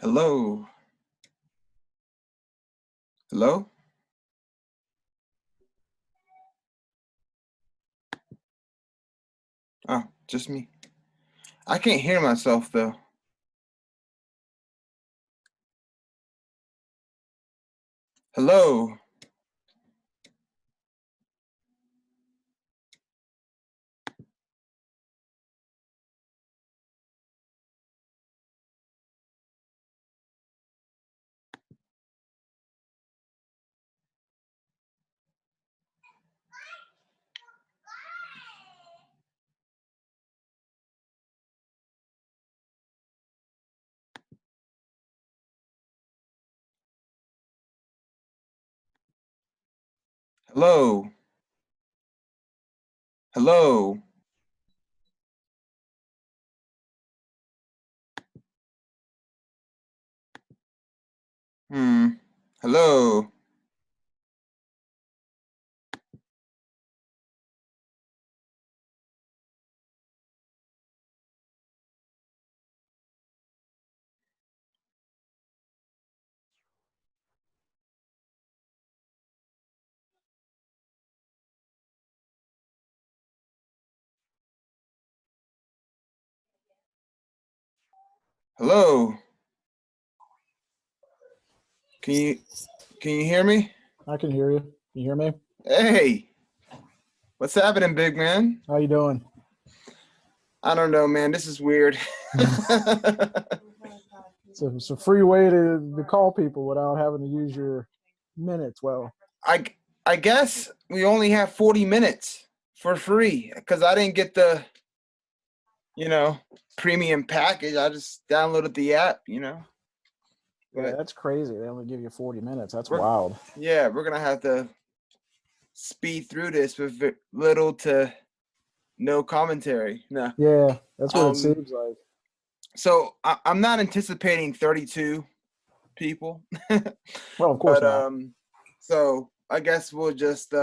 Hello? Hello? Oh, just me. I can't hear myself, though. Hello? Hello? Hello? Hello? Hello? Can you hear me? I can hear you. Can you hear me? Hey! What's happening, big man? How you doing? I don't know, man. This is weird. It's a free way to call people without having to use your minutes. Well, I guess we only have 40 minutes for free because I didn't get the, premium package. I just downloaded the app, yeah, But that's crazy. They only give you 40 minutes. That's wild. yeah, we're going to have to speed through this with little to no commentary. No. Yeah, that's what it seems like. So I'm not anticipating 32 people. Well, of course not. So I guess we'll just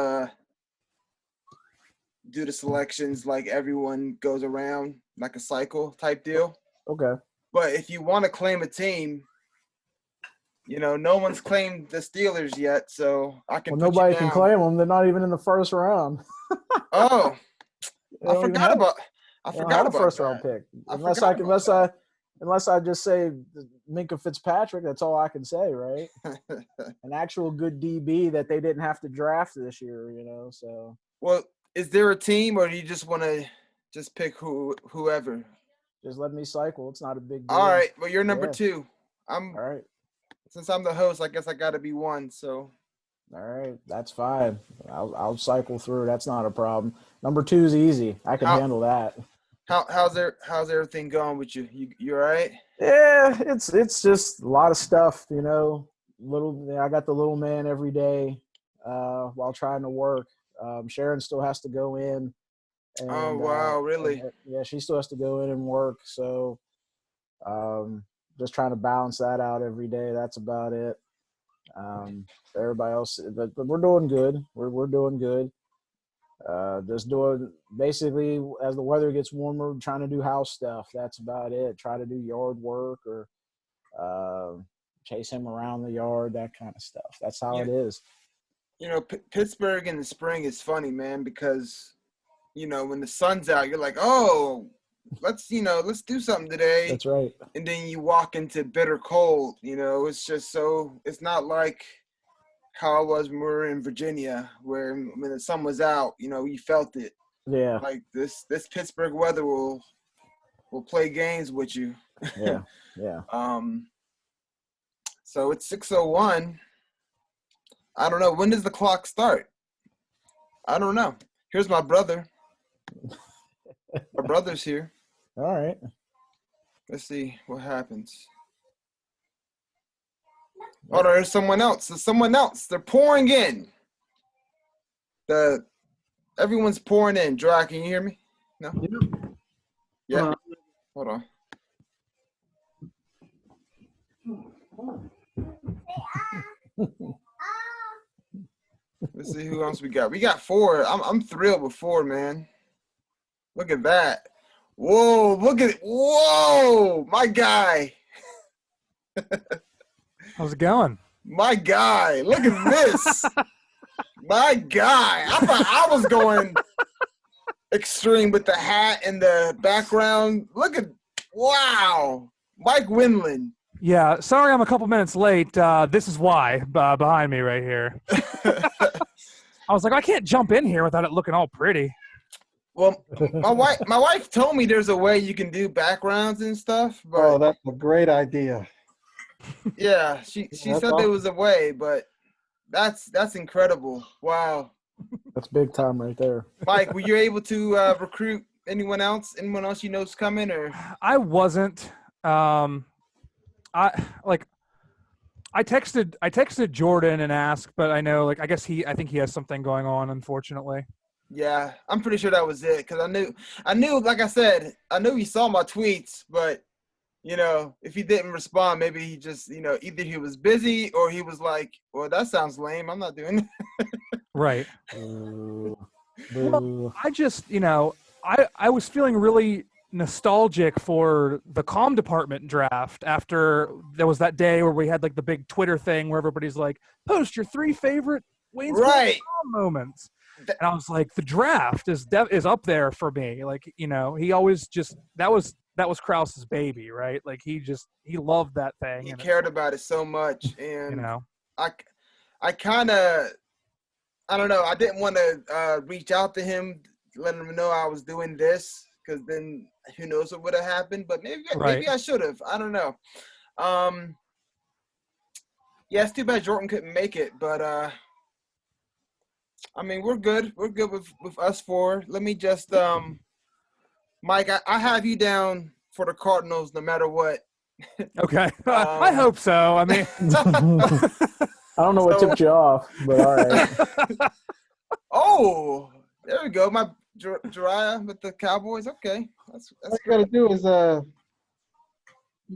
do the selections like everyone goes around, like a cycle type deal. Okay. But if you want to claim a team, no one's claimed the Steelers yet, so I can put nobody you down. can claim them. They're not even in the first round. Oh, I forgot about a first round pick. Unless I just say Minkah Fitzpatrick, that's all I can say, right? An actual good DB that they didn't have to draft this year, So. Well, is there a team, or do you just want to just pick whoever? Just let me cycle. It's not a big deal. All right. Well, you're number 2. All right. Since I'm the host, I guess I got to be 1. So. All right, that's fine. I'll cycle through. That's not a problem. Number 2 is easy. I can handle that. How's everything going with you? You all right? Yeah, it's just a lot of stuff, I got the little man every day while trying to work. Sharon still has to go in. And, oh wow, really? Yeah, she still has to go in and work. So, just trying to balance that out every day. That's about it. Everybody else, but we're doing good. We're doing good. Just doing basically as the weather gets warmer, trying to do house stuff. That's about it. Try to do yard work or chase him around the yard, that kind of stuff. That's how it is. Pittsburgh in the spring is funny, man, because when the sun's out, you're like, oh, let's do something today. That's right. And then you walk into bitter cold. It's just it's not like how it was when we were in Virginia, where when the sun was out, you felt it. Yeah. Like this Pittsburgh weather will play games with you. Yeah. Yeah. So it's 6:01. I don't know. When does the clock start? I don't know. Here's my brother. My brother's here. All right. Let's see what happens. Oh, there's someone else. There's someone else. They're pouring in. Everyone's pouring in. Jeriah, can you hear me? No? Yeah. Hold on. Let's see who else we got. We got 4. I'm thrilled with 4, man. Look at that. Whoa, look at it. Whoa, my guy. How's it going? My guy, look at this. My guy. I thought I was going extreme with the hat and the background. Look at, wow. Mike Winland. Yeah, sorry I'm a couple minutes late. This is why behind me right here. I was like, I can't jump in here without it looking all pretty. Well, my wife told me there's a way you can do backgrounds and stuff. But Oh, that's a great idea. yeah, she said there was a way, but that's incredible. Wow. That's big time right there. Mike, were you able to recruit anyone else? Anyone else you know's coming, or? I wasn't. I texted Jordan and asked, but I know, like, I think he has something going on, unfortunately. Yeah, I'm pretty sure that was it, because I knew, like I said, I knew he saw my tweets, but, you know, if he didn't respond, maybe he just, you know, either he was busy or he was like, well, that sounds lame. I'm not doing it. Right. Well, I just, you know, I was feeling really nostalgic for the comm department draft after there was that day where we had like the big Twitter thing where everybody's like, post your 3 favorite Waynesboro Right. comm moments. And I was like, the draft is up there for me. Like, you know, he always just that was Krause's baby, right? Like he loved that thing. He and cared about it so much, and you know, I kind of, I don't know. I didn't want to reach out to him, letting him know I was doing this, because then who knows what would have happened. But maybe I should have. I don't know. Yeah, it's too bad Jordan couldn't make it, but I mean, we're good. We're good with us 4. Let me just, Mike, I have you down for the Cardinals no matter what. okay. I hope so. I mean, I don't know what tipped you off, but all right. Oh, there we go. My Jeriah with the Cowboys. Okay, that's What you got to do is you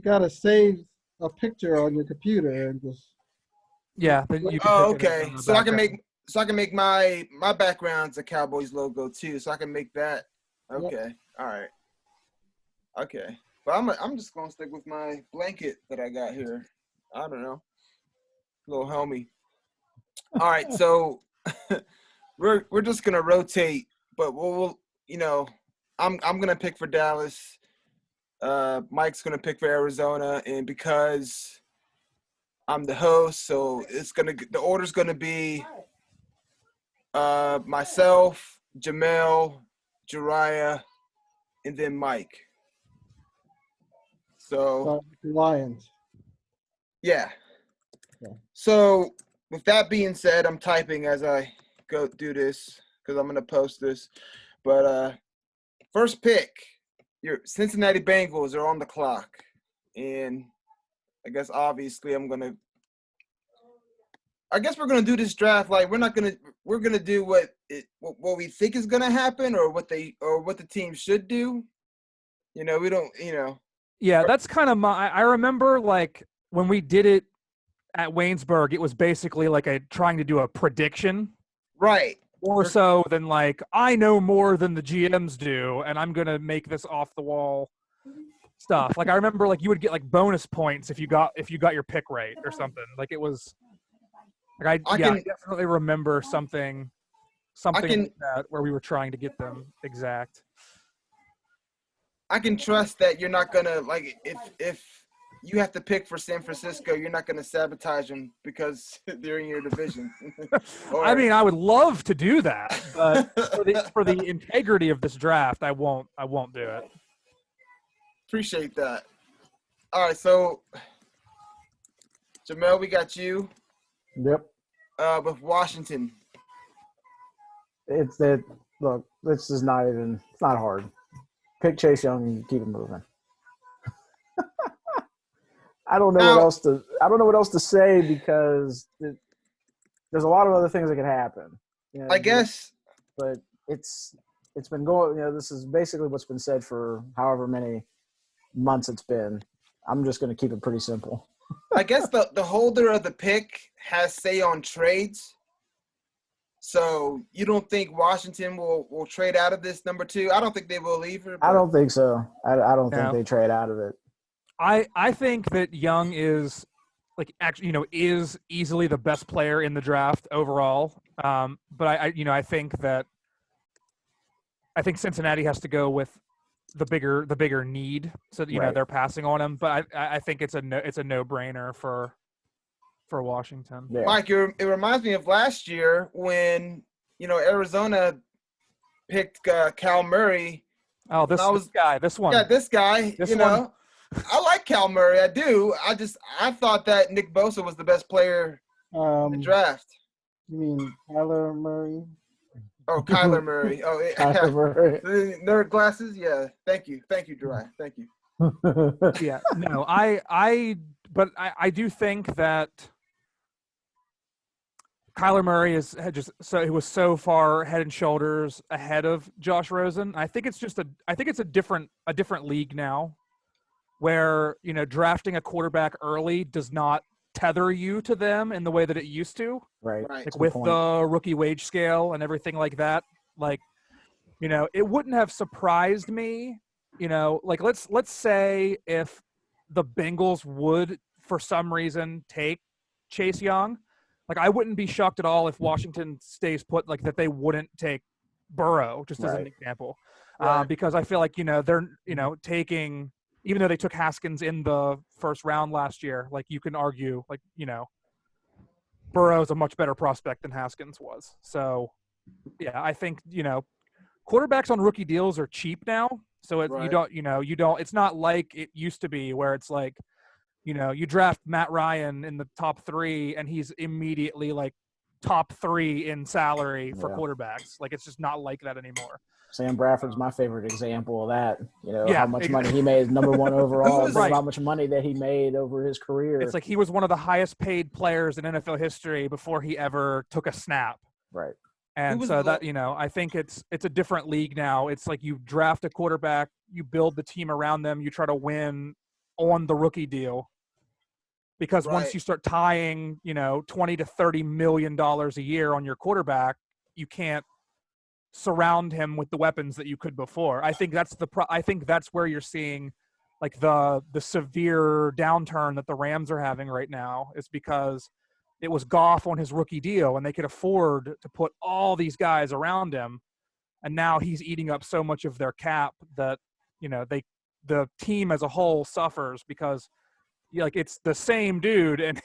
got to save a picture on your computer and just. yeah. Then you can Oh, pick it up okay. on the So background. I can make my background's a Cowboys logo too. So I can make that. Okay. Yep. All right. Okay. But I'm just gonna stick with my blanket that I got here. I don't know. Little homie. All right. So we're just gonna rotate, but we'll you know, I'm gonna pick for Dallas. Mike's gonna pick for Arizona, and because I'm the host, so the order's gonna be myself, Jamelle, Jeriah, and then Mike. So Lions. Yeah. So with that being said, I'm typing as I go do this because I'm gonna post this. But first pick, your Cincinnati Bengals are on the clock, and I guess obviously I guess we're gonna do this draft like we're gonna do what we think is gonna happen or what the team should do. You know, we don't. You know. Yeah, that's kind of I remember like when we did it at Waynesburg, it was basically like trying to do a prediction. Right. More so than like, I know more than the GMs do, and I'm going to make this off the wall stuff. Like I remember like you would get like bonus points if you got your pick right or something. Like it was like I definitely remember something like that where we were trying to get them exact. I can trust that you're not gonna like if you have to pick for San Francisco, you're not gonna sabotage them because they're in your division. I mean, I would love to do that, but for the integrity of this draft, I won't do it. Appreciate that. All right, so Jamelle, we got you. Yep. With Washington. It's that. Look, this is not even. It's not hard. Pick Chase Young and keep it moving. I don't know what else to say because there's a lot of other things that could happen. You know, I guess, but it's been going. You know, this is basically what's been said for however many months it's been. I'm just going to keep it pretty simple. I guess the holder of the pick has say on trades. So you don't think Washington will trade out of this number 2? I don't think they will either. I don't think so. I don't think they trade out of it. I think that Young is is easily the best player in the draft overall. But I think Cincinnati has to go with the bigger need, so that, Right. they're passing on him. But I think it's a no-brainer for Washington. Yeah. Mike, it reminds me of last year when Arizona picked Cal Murray. Oh, this guy. Yeah, this guy. This one. I like Cal Murray. I do. I thought that Nick Bosa was the best player in the draft. You mean Kyler Murray? Oh, Kyler Murray. Oh, Kyler Murray. Nerd glasses. Yeah. Thank you, Jeriah. Thank you. Yeah. No, but I do think that Kyler Murray he was so far head and shoulders ahead of Josh Rosen. I think it's a different league now, where drafting a quarterback early does not tether you to them in the way that it used to. Right. Like with the rookie wage scale and everything like that. Like, it wouldn't have surprised me. Like let's say if the Bengals would for some reason take Chase Young. Like, I wouldn't be shocked at all if Washington stays put, like that they wouldn't take Burrow, just as an example, because I feel like they're taking, even though they took Haskins in the first round last year, like you can argue like Burrow's a much better prospect than Haskins was. So yeah, I think quarterbacks on rookie deals are cheap now, so you don't. It's not like it used to be where it's like, you draft Matt Ryan in the top 3 and he's immediately like top 3 in salary for quarterbacks. Like, it's just not like that anymore. Sam Bradford's my favorite example of that. How much money he made, number 1 overall, and how much money that he made over his career. It's like he was one of the highest paid players in NFL history before he ever took a snap. Right. And so that, I think it's a different league now. It's like you draft a quarterback, you build the team around them, you try to win on the rookie deal. Because once you start tying, $20 to $30 million a year on your quarterback, you can't surround him with the weapons that you could before. I think that's where you're seeing like the severe downturn that the Rams are having right now, is because it was Goff on his rookie deal and they could afford to put all these guys around him, and now he's eating up so much of their cap that the team as a whole suffers, because it's the same dude, and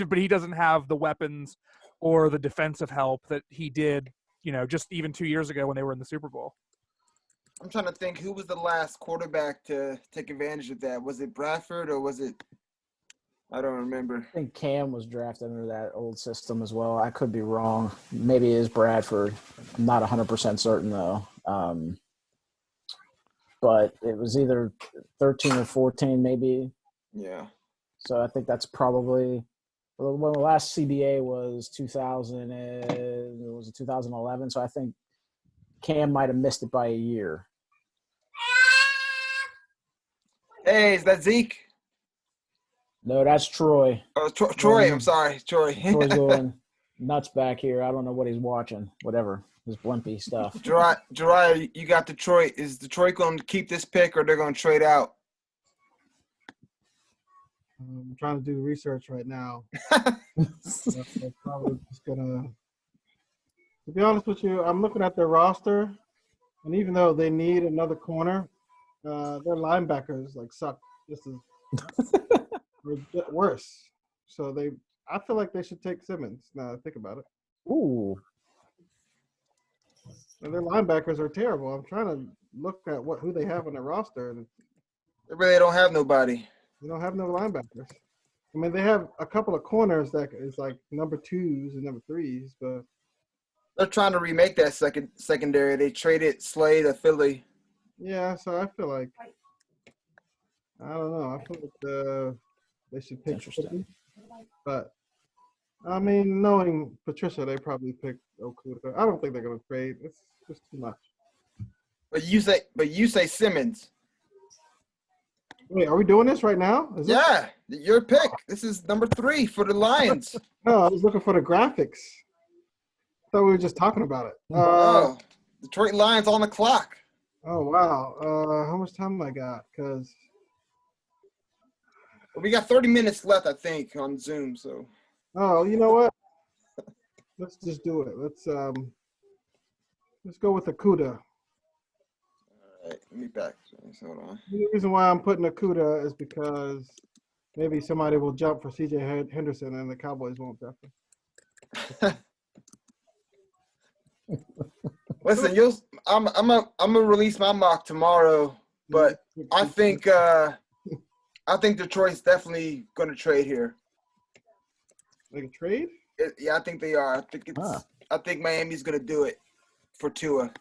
but he doesn't have the weapons or the defensive help that he did, just even 2 years ago when they were in the Super Bowl. I'm trying to think, who was the last quarterback to take advantage of that? Was it Bradford or was it? I don't remember. I think Cam was drafted under that old system as well. I could be wrong. Maybe it is Bradford. I'm not 100% certain though. But it was either 13 or 14 maybe. Yeah. So I think that's probably – well, the last CBA was 2011. So I think Cam might have missed it by a year. Hey, is that Zeke? No, that's Troy. Oh, Troy. I'm sorry, Troy. Troy's going nuts back here. I don't know what he's watching. Whatever. His blimpy stuff. Jeriah, you got Detroit. Is Detroit going to keep this pick or they're going to trade out? I'm trying to do research right now. I'm probably just gonna. To be honest with you, I'm looking at their roster, and even though they need another corner, their linebackers suck just as worse. So I feel like they should take Simmons. Now I think about it. Ooh. And their linebackers are terrible. I'm trying to look at who they have on their roster, and they really don't have nobody. They don't have no linebackers. I mean, they have a couple of corners that is like number 2s and number 3s, but they're trying to remake that secondary. They traded Slade to Philly. Yeah, so I feel like I don't know. I feel like they should pick Philly. But I mean, knowing Patricia, they probably picked Okudah. I don't think they're gonna trade. It's just too much. But you say Simmons. Wait, are we doing this right now? Your pick. This is number 3 for the Lions. No, I was looking for the graphics. I thought we were just talking about it. Detroit Lions on the clock. Oh, wow. How much time I got? Because We got 30 minutes left, I think, on Zoom. So. Oh, you know what? Let's just do it. Let's go with Okudah. All right, let me back. Hold on. The reason why I'm putting Okudah is because maybe somebody will jump for C.J. Henderson and the Cowboys won't draft him. Listen, I'm gonna release my mock tomorrow, but I think Detroit's definitely gonna trade here. Like a trade? Yeah, I think they are. I think Miami's gonna do it for Tua.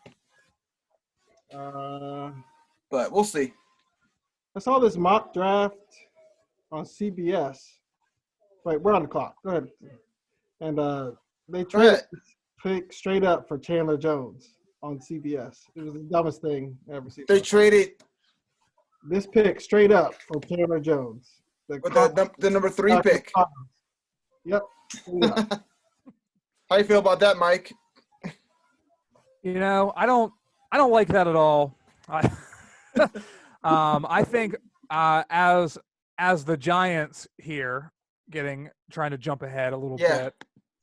But we'll see. I saw this mock draft on CBS. Wait, we're on the clock. Go ahead. And they traded this pick straight up for Chandler Jones on CBS. It was the dumbest thing I ever seen. They traded this pick straight up for Chandler Jones. The number 3 pick. Yep. How you feel about that, Mike? You know, I don't like that at all. I think as the Giants here trying to jump ahead a little bit.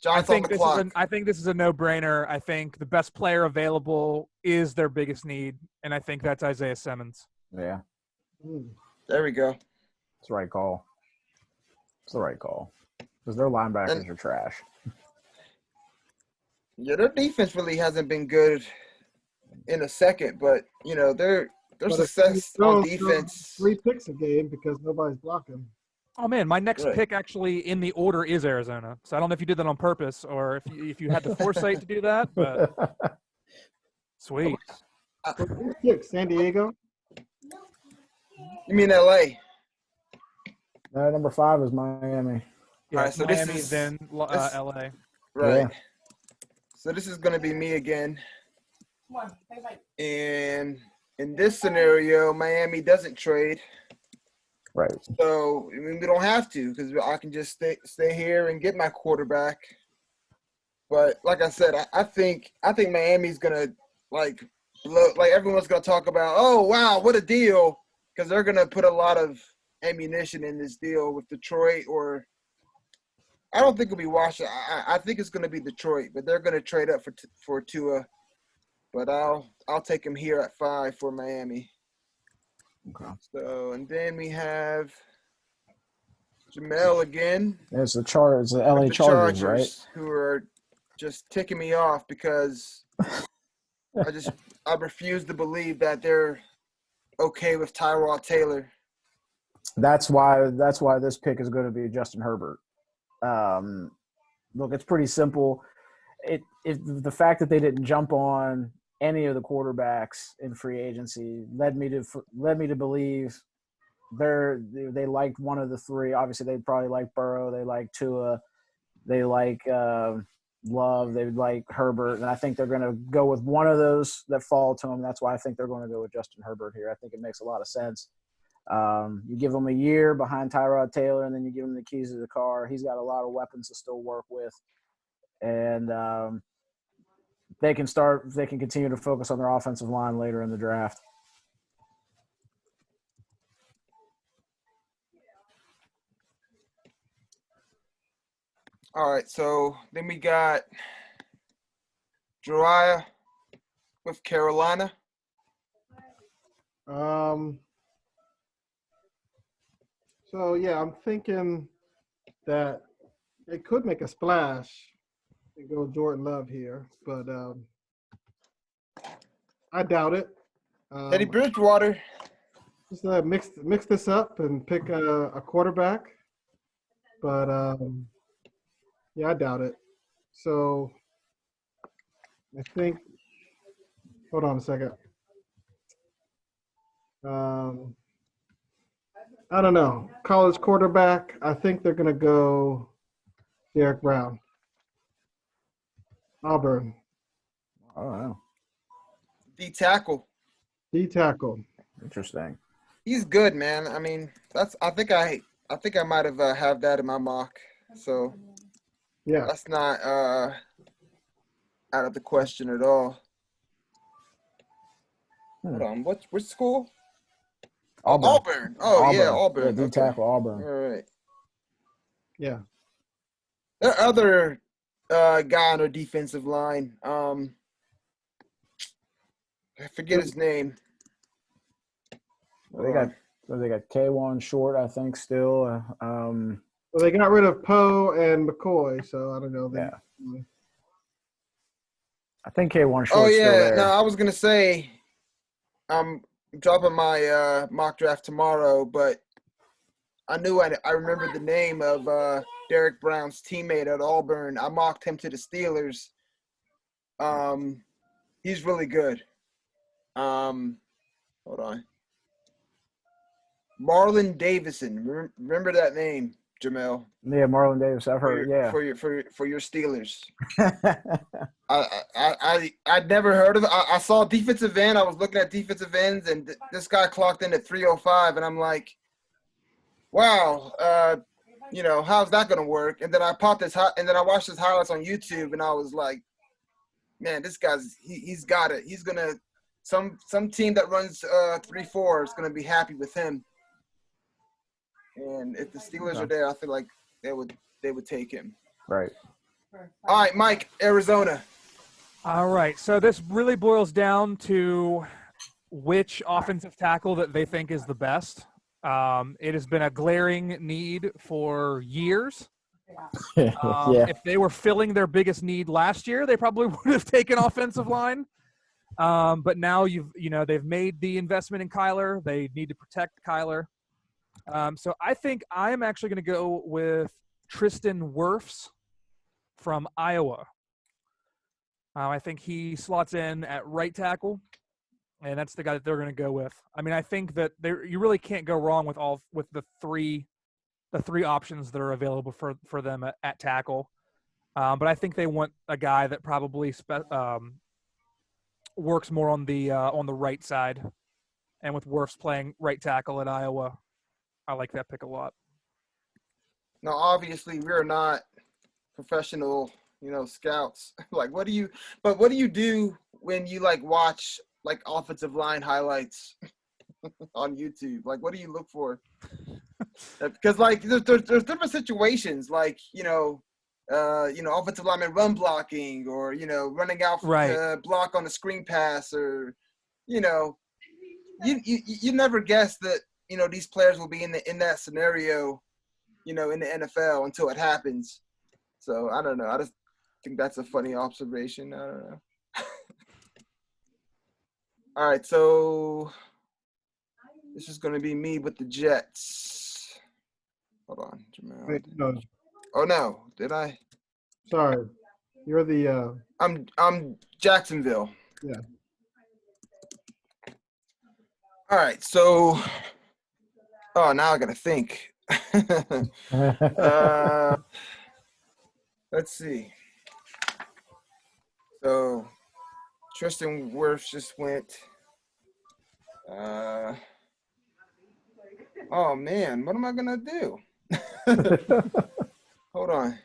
I think this is a no-brainer. I think the best player available is their biggest need, and I think that's Isaiah Simmons. Yeah. There we go. It's the right call. Because their linebackers are trash. Yeah, their defense really hasn't been good in a second, but you know their success on defense. 3 picks a game because nobody's blocking. Oh man, my next pick actually in the order is Arizona. So I don't know if you did that on purpose or if you had the foresight to do that, but sweet. San Diego? You mean LA? Number 5 is Miami. Yeah, all right, so Miami, this is then LA. Right. Yeah. So this is going to be me again. And in this scenario, Miami doesn't trade. Right. So I mean, we don't have to because I can just stay here and get my quarterback. But like I said, I think Miami's gonna like everyone's gonna talk about. Oh wow, what a deal! Because they're gonna put a lot of ammunition in this deal with Detroit, or I don't think it'll be Washington. I think it's gonna be Detroit, but they're gonna trade up for Tua. But I'll take him here at 5 for Miami. Okay. So, and then we have Jamelle again. It's the LA Chargers, right? Who are just ticking me off because I refuse to believe that they're okay with Tyrod Taylor. That's why this pick is going to be Justin Herbert. Look, it's pretty simple. The fact that they didn't jump on any of the quarterbacks in free agency led me to believe they liked one of the 3. Obviously, they probably like Burrow, they like Tua, they like Love, they like Herbert, and I think they're going to go with one of those that fall to them. That's why I think they're going to go with Justin Herbert here. I think it makes a lot of sense. You give him a year behind Tyrod Taylor, and then you give him the keys to the car. He's got a lot of weapons to still work with, and they can continue to focus on their offensive line later in the draft. All right, so then we got Jeriah with Carolina. So yeah, I'm thinking that they could make a splash and go Jordan Love here, but I doubt it. Teddy Bridgewater. Just mix this up and pick a quarterback, but yeah, I doubt it. So I think. Hold on a second. I don't know. College quarterback. I think they're gonna go Derrick Brown. Auburn. Oh, wow. D tackle. Interesting. He's good, man. I mean, I think I might have that in my mock. So yeah, that's not out of the question at all. Hold on, which school? Auburn. Oh, yeah, Yeah, Auburn. D Okay. tackle Auburn. All right. Yeah. The other guy on our defensive line, I forget his name. They got K1 short, I think, still. Well, they got rid of Poe and McCoy, so I don't know. Yeah. I think K1 short Oh, still yeah. there. No, I was going to say I'm dropping my mock draft tomorrow, but I knew I remembered the name of Derrick Brown's teammate at Auburn. I mocked him to the Steelers. He's really good. Hold on. Marlon Davison. Remember that name, Jamelle? Yeah, Marlon Davis. I've heard. For your Steelers. I'd never heard of it. I saw defensive end. I was looking at defensive ends, and this guy clocked in at 305, and I'm like, wow, how's that gonna work? And then I watched his highlights on YouTube, and I was like, man, this guy's he's got it. He's gonna some team that runs 3-4 is gonna be happy with him. And if the Steelers are there, I feel like they would take him. Right. All right, Mike, Arizona. All right. So this really boils down to which offensive tackle that they think is the best. It has been a glaring need for years. If they were filling their biggest need last year, they probably would have taken offensive line. But now they've made the investment in Kyler. They need to protect Kyler. So I think I'm actually going to go with Tristan Wirfs from Iowa. I think he slots in at right tackle, and that's the guy that they're going to go with. I mean, I think that you really can't go wrong with the three options that are available for them at tackle. But I think they want a guy that probably works more on the right side, and with Wirfs playing right tackle at Iowa, I like that pick a lot. Now, obviously, we're not professional, scouts. Like, what do you do when you watch offensive line highlights on YouTube? Like, what do you look for? Because there's different situations, offensive lineman run blocking, or running out to block on a screen pass, or you never guess that these players will be in that scenario, in the NFL until it happens. So I don't know. I just think that's a funny observation. I don't know. All right, so this is going to be me with the Jets. Hold on, Jamelle. Wait, no. Oh no, did I? Sorry, you're the. I'm Jacksonville. Yeah. All right, so. Oh, now I gotta think. Let's see. So, Tristan Wirfs just went. Oh man, what am I gonna do? Hold on.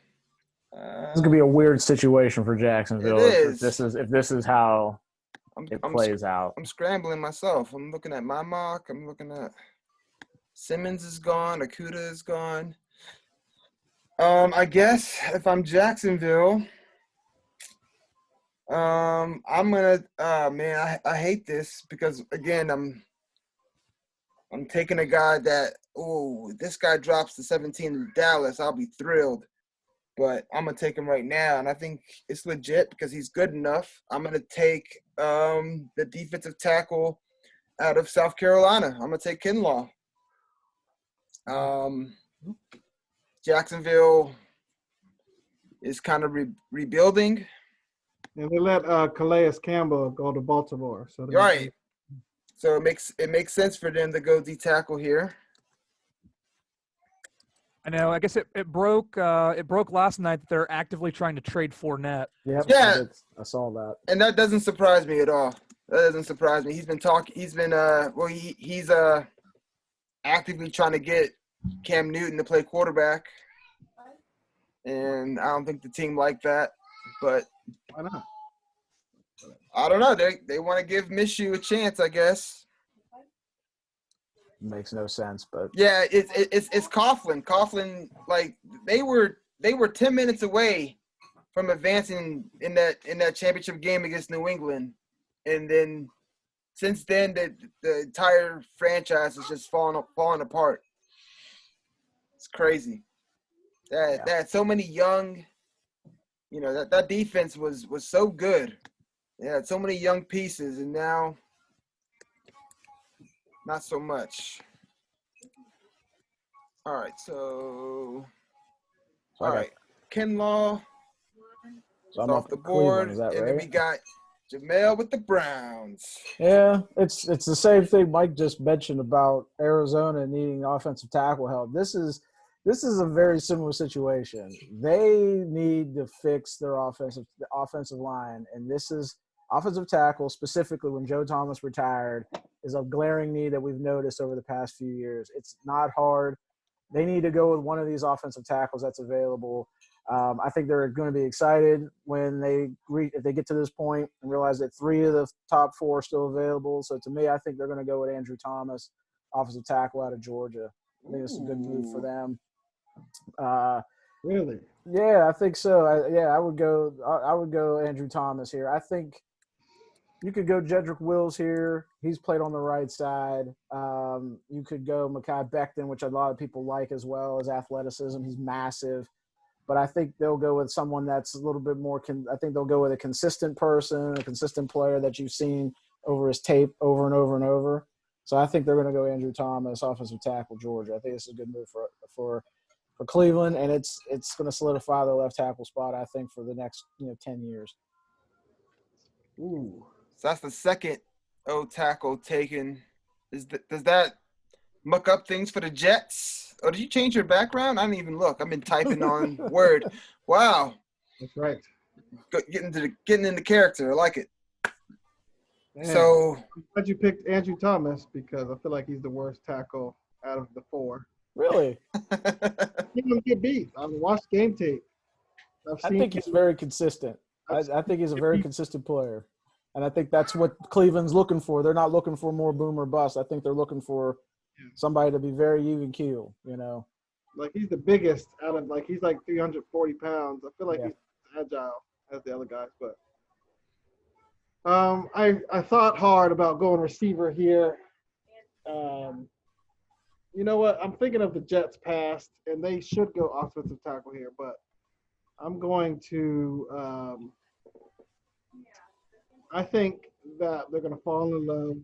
This could be a weird situation for Jacksonville. It is. If this is how it plays out. I'm scrambling myself. I'm looking at my mock. I'm looking at Simmons is gone. Okudah is gone. I guess if I'm Jacksonville, I'm gonna. Man, I hate this because again, I'm taking a guy that. Oh, this guy drops to 17 in Dallas. I'll be thrilled. But I'm going to take him right now, and I think it's legit because he's good enough. I'm going to take the defensive tackle out of South Carolina. I'm going to take Kinlaw. Jacksonville is kind of rebuilding. And they let Calais Campbell go to Baltimore. So right. So it makes sense for them to go D-tackle here. I know. I guess it broke last night that they're actively trying to trade Fournette. Yep, yeah, I saw that. And that doesn't surprise me at all. That doesn't surprise me. He's been he's actively trying to get Cam Newton to play quarterback, and I don't think the team liked that. But why not? I don't know. They want to give Minshew a chance, I guess. makes no sense. But yeah, it's Coughlin. Coughlin, like they were 10 minutes away from advancing in that championship game against New England, and then since then the entire franchise has just fallen apart. It's crazy. That had so many young, that defense was so good. They had so many young pieces, and now not so much. All right, so all right, Kinlaw so I'm off the board, Cleveland, is that and right? then we got Jamelle with the Browns. Yeah, it's the same thing Mike just mentioned about Arizona needing offensive tackle help. This is a very similar situation. They need to fix their offensive line, and this is offensive tackle, specifically when Joe Thomas retired, is a glaring need that we've noticed over the past few years. It's not hard. They need to go with one of these offensive tackles that's available. I think they're going to be excited when if they get to this point and realize that 3 of the top 4 are still available. So to me, I think they're going to go with Andrew Thomas, offensive tackle out of Georgia. I think it's a good move for them. Really? Yeah, I think so. I would go Andrew Thomas here. I think you could go Jedrick Wills here. He's played on the right side. You could go Mekhi Becton, which a lot of people like as well as athleticism. He's massive. But I think they'll go with someone that's a little bit more I think they'll go with a consistent person, a consistent player that you've seen over his tape over and over and over. So I think they're going to go Andrew Thomas, offensive tackle, Georgia. I think this is a good move for Cleveland, and it's going to solidify their left tackle spot, I think, for the next 10 years. Ooh. So that's the second tackle taken. Does that muck up things for the Jets? Oh, did you change your background? I didn't even look. I've been typing on Word. Wow. That's right. Getting into character. I like it. Man, so I'm glad you picked Andrew Thomas because I feel like he's the worst tackle out of the 4. Really? He don't get beat. I've watched game tape. I think he's very consistent. I think he's a very consistent player. And I think that's what Cleveland's looking for. They're not looking for more boom or bust. I think they're looking for somebody to be very even keel, Like he's the biggest out of he's like 340 pounds. I feel like he's agile as the other guys, but I thought hard about going receiver here. You know what? I'm thinking of the Jets past, and they should go offensive tackle here, but I'm going to I think that they're going to fall in love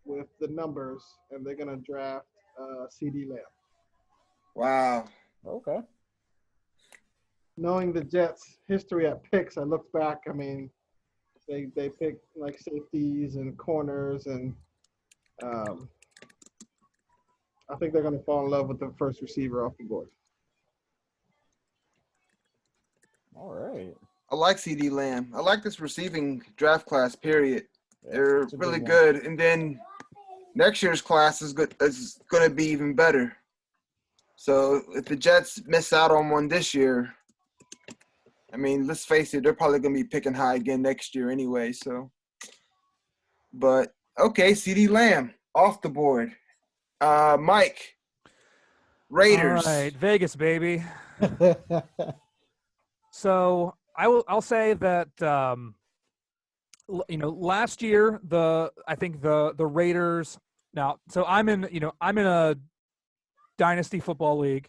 with the numbers, and they're going to draft CeeDee Lamb. Wow. Okay. Knowing the Jets' history at picks, I looked back. I mean, they picked like safeties and corners, and I think they're going to fall in love with the first receiver off the board. All right. I like CeeDee Lamb. I like this receiving draft class, period. Yeah, They're really good. And then next year's class is good. Is going to be even better. So if the Jets miss out on one this year, I mean, let's face it, they're probably going to be picking high again next year anyway. So, but okay, CeeDee Lamb off the board. Mike, Raiders. All right, Vegas, baby. So I'll say that last year I think the Raiders. Now, so I'm in a dynasty football league.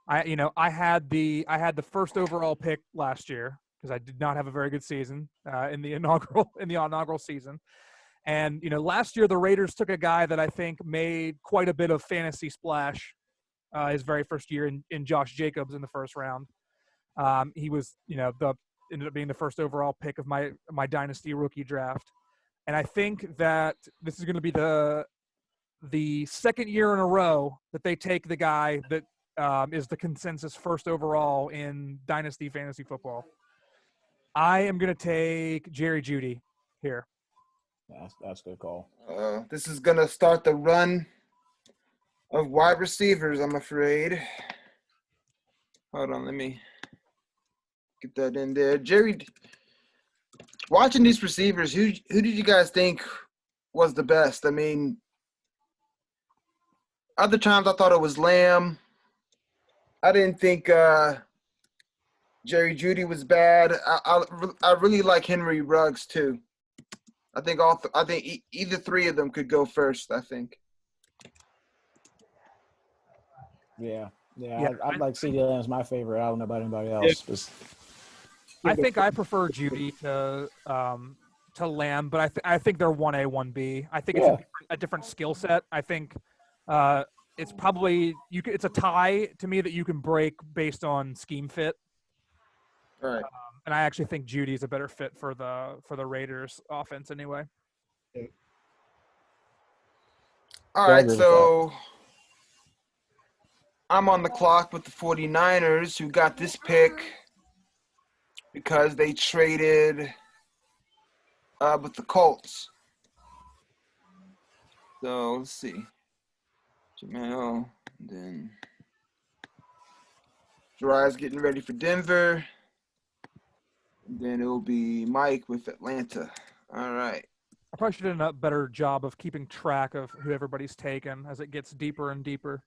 I had the first overall pick last year because I did not have a very good season in the inaugural season. And last year the Raiders took a guy that I think made quite a bit of fantasy splash his very first year in Josh Jacobs in the first round. He was ended up being the first overall pick of my dynasty rookie draft. And I think that this is going to be the second year in a row that they take the guy that is the consensus first overall in dynasty fantasy football. I am going to take Jeudy here. That's a good call. This is going to start the run of wide receivers, I'm afraid. Hold on, let me get that in there. Jerry, watching these receivers, who did you guys think was the best? I mean, Other times I thought it was Lamb. I didn't think Jeudy was bad. I really like Henry Ruggs too. I think either three of them could go first. I think. Yeah. Yeah, I'd like CeeDee Lamb's my favorite. I don't know about anybody else. I think I prefer Jeudy to Lamb, but I think they're 1A, 1B. I think it's a different skill set. I think it's probably it's a tie to me that you can break based on scheme fit. All right. And I actually think Judy's a better fit for the Raiders offense anyway. All right, so I'm on the clock with the 49ers, who got this pick because they traded with the Colts. So let's see. Jamelle, and then Jeriah's getting ready for Denver. And then it'll be Mike with Atlanta. All right. I probably should have done a better job of keeping track of who everybody's taken as it gets deeper and deeper.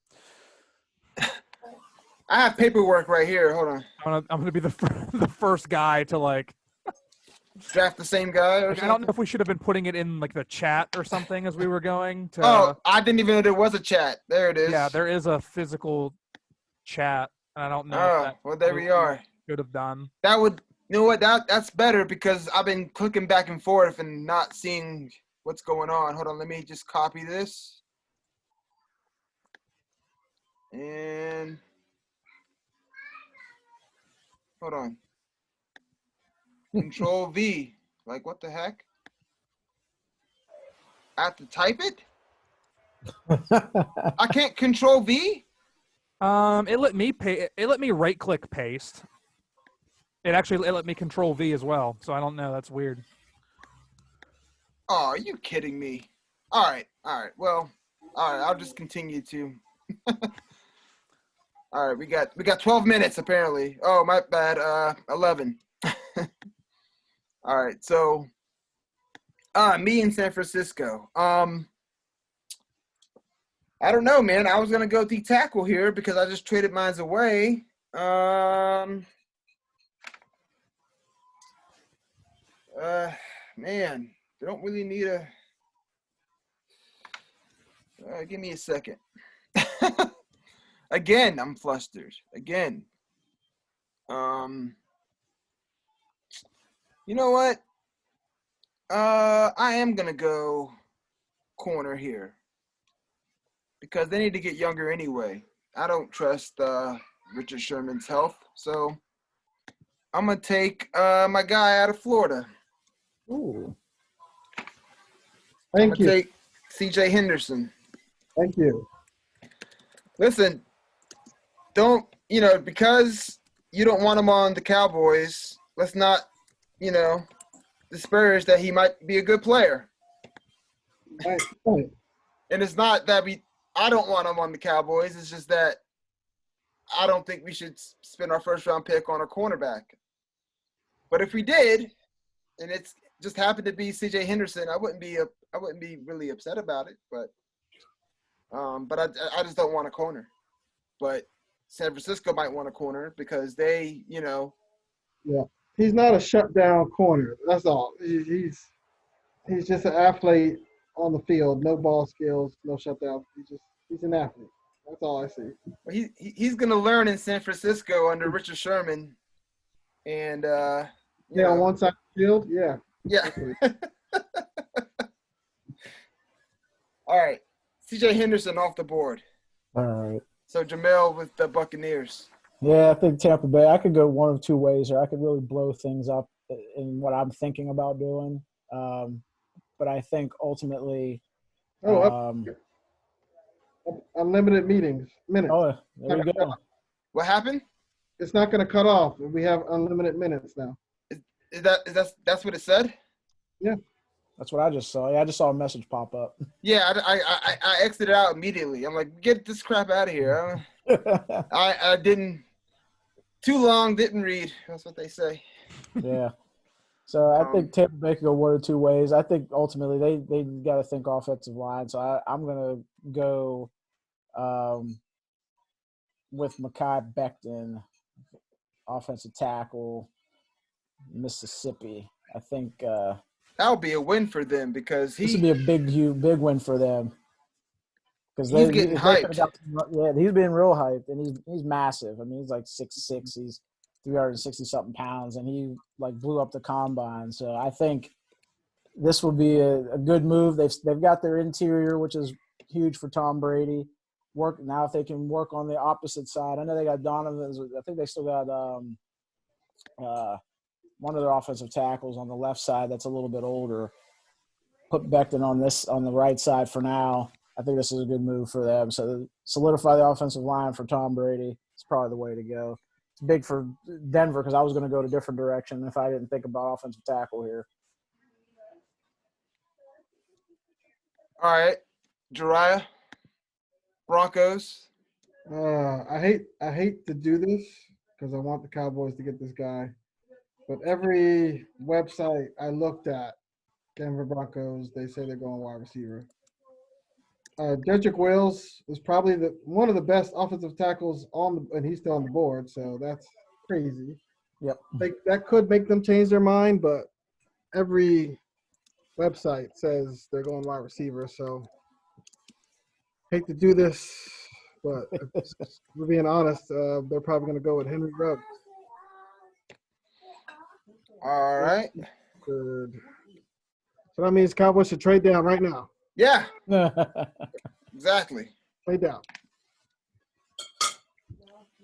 I have paperwork right here. Hold on. I'm gonna be the first guy to draft the same guy or something? I don't know if we should have been putting it in the chat or something as we were going to. Oh, I didn't even know there was a chat. There it is. Yeah, there is a physical chat. I don't know. Oh, well, there we are. Should have done. That would. You know what? That's better because I've been clicking back and forth and not seeing what's going on. Hold on, let me just copy this. And hold on. Control V. Like, what the heck? I have to type it? I can't Control V? It let me right click paste. It let me Control V as well, so I don't know. That's weird. Oh, are you kidding me? All right. Well, all right. I'll just continue to. All right, we got 12 minutes apparently. Oh, my bad. 11. All right, so me in San Francisco. I don't know, man. I was gonna go D tackle here because I just traded mine away. Man, they don't really need a. Give me a second. Again, I'm flustered. Again. You know what? I am gonna go corner here because they need to get younger anyway. I don't trust Richard Sherman's health, so I'm gonna take my guy out of Florida. Ooh. I'm gonna take C.J. Henderson. Thank you. Listen, because you don't want him on the Cowboys, let's not, disparage that he might be a good player. Right. And it's not that I don't want him on the Cowboys. It's just that I don't think we should spend our first round pick on a cornerback. But if we did, and it's just happened to be C.J. Henderson, I wouldn't be really upset about it. But I just don't want a corner. But San Francisco might want a corner because they, Yeah, he's not a shutdown corner. That's all. He's just an athlete on the field. No ball skills, no shutdown. He's an athlete. That's all I see. Well, he's gonna learn in San Francisco under Richard Sherman, and on one side of the field, yeah. Yeah. All right, C.J. Henderson off the board. All right. So Jamelle with the Buccaneers. Yeah, I think Tampa Bay. I could go one of two ways, or I could really blow things up in what I'm thinking about doing. But I think ultimately, unlimited minutes. Oh, there you go. What happened? It's not going to cut off. We have unlimited minutes now. That's what it said? Yeah. That's what I just saw. Yeah, I just saw a message pop up. Yeah, I exited out immediately. I'm like, get this crap out of here. I didn't – too long, didn't read. That's what they say. Yeah. So I think Tampa Bay could go one of two ways. I think ultimately they got to think offensive line. So I'm going to go with Mekhi Becton, offensive tackle, Mississippi. I think That'll be a win for them because this would be a big win for them. Because he's getting hyped. He's been real hyped, and he's massive. I mean, he's like 6'6", he's 360-something pounds, and he like blew up the combine. So I think this will be a good move. They've got their interior, which is huge for Tom Brady. Now if they can work on the opposite side. I know they got Donovan. I think they still got one of their offensive tackles on the left side that's a little bit older. Put Becton on the right side for now. I think this is a good move for them. So solidify the offensive line for Tom Brady. It's probably the way to go. It's big for Denver because I was going to go to a different direction if I didn't think about offensive tackle here. All right, Jeriah, Broncos. I hate to do this because I want the Cowboys to get this guy, but every website I looked at, Denver Broncos, they say they're going wide receiver. Jedrick Wills is probably one of the best offensive tackles and he's still on the board, so that's crazy. Yep. That could make them change their mind, but every website says they're going wide receiver, so hate to do this, but if we're being honest, they're probably going to go with Henry Ruggs. All right. Good. So that means Cowboys should trade down right now. Yeah. Exactly. Trade down.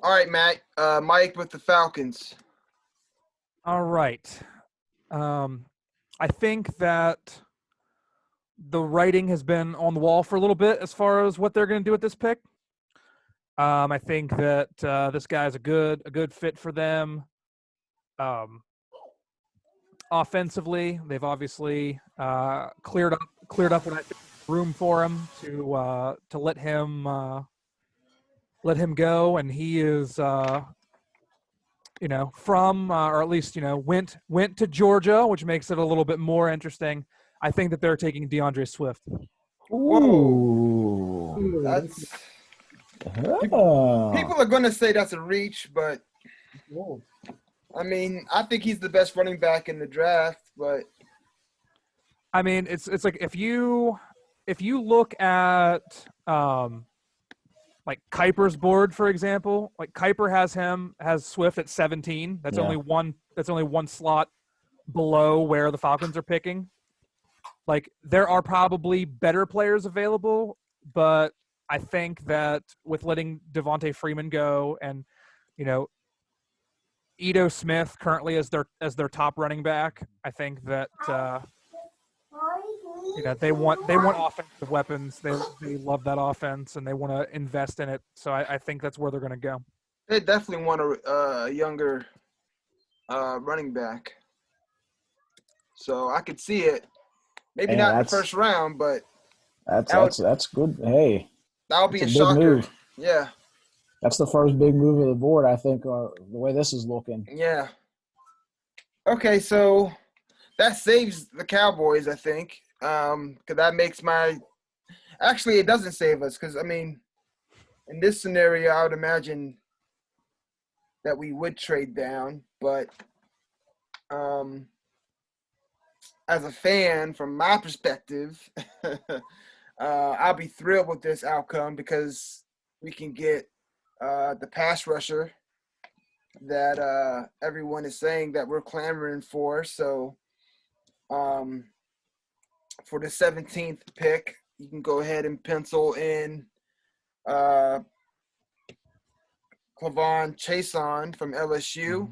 All right, Matt. Mike with the Falcons. All right. I think that the writing has been on the wall for a little bit as far as what they're going to do with this pick. I think that this guy's a good fit for them. Offensively, they've obviously cleared up what I think room for him to let him go, and he is from or at least went to Georgia, which makes it a little bit more interesting. I think that they're taking DeAndre Swift. Ooh. That's people are going to say that's a reach, but I mean, I think he's the best running back in the draft. But I mean, it's like if you look at like Kuiper's board, for example, like Kuiper has Swift at 17. That's only one slot below where the Falcons are picking. Like, there are probably better players available, but I think that with letting Devontae Freeman go and, Ito Smith currently as their top running back, I think that they want offensive weapons. They love that offense and they want to invest in it. So I think that's where they're going to go. They definitely want a younger running back. So I could see it. Maybe not in the first round, but that's good. Hey, that'll be a shocker. Move. Yeah. That's the first big move of the board, I think, the way this is looking. Yeah. Okay, so that saves the Cowboys, I think, because that makes actually, it doesn't save us because, I mean, in this scenario, I would imagine that we would trade down, but as a fan, from my perspective, I'll be thrilled with this outcome because we can get the pass rusher that everyone is saying that we're clamoring for. So for the 17th pick, you can go ahead and pencil in Clavon Chason from LSU.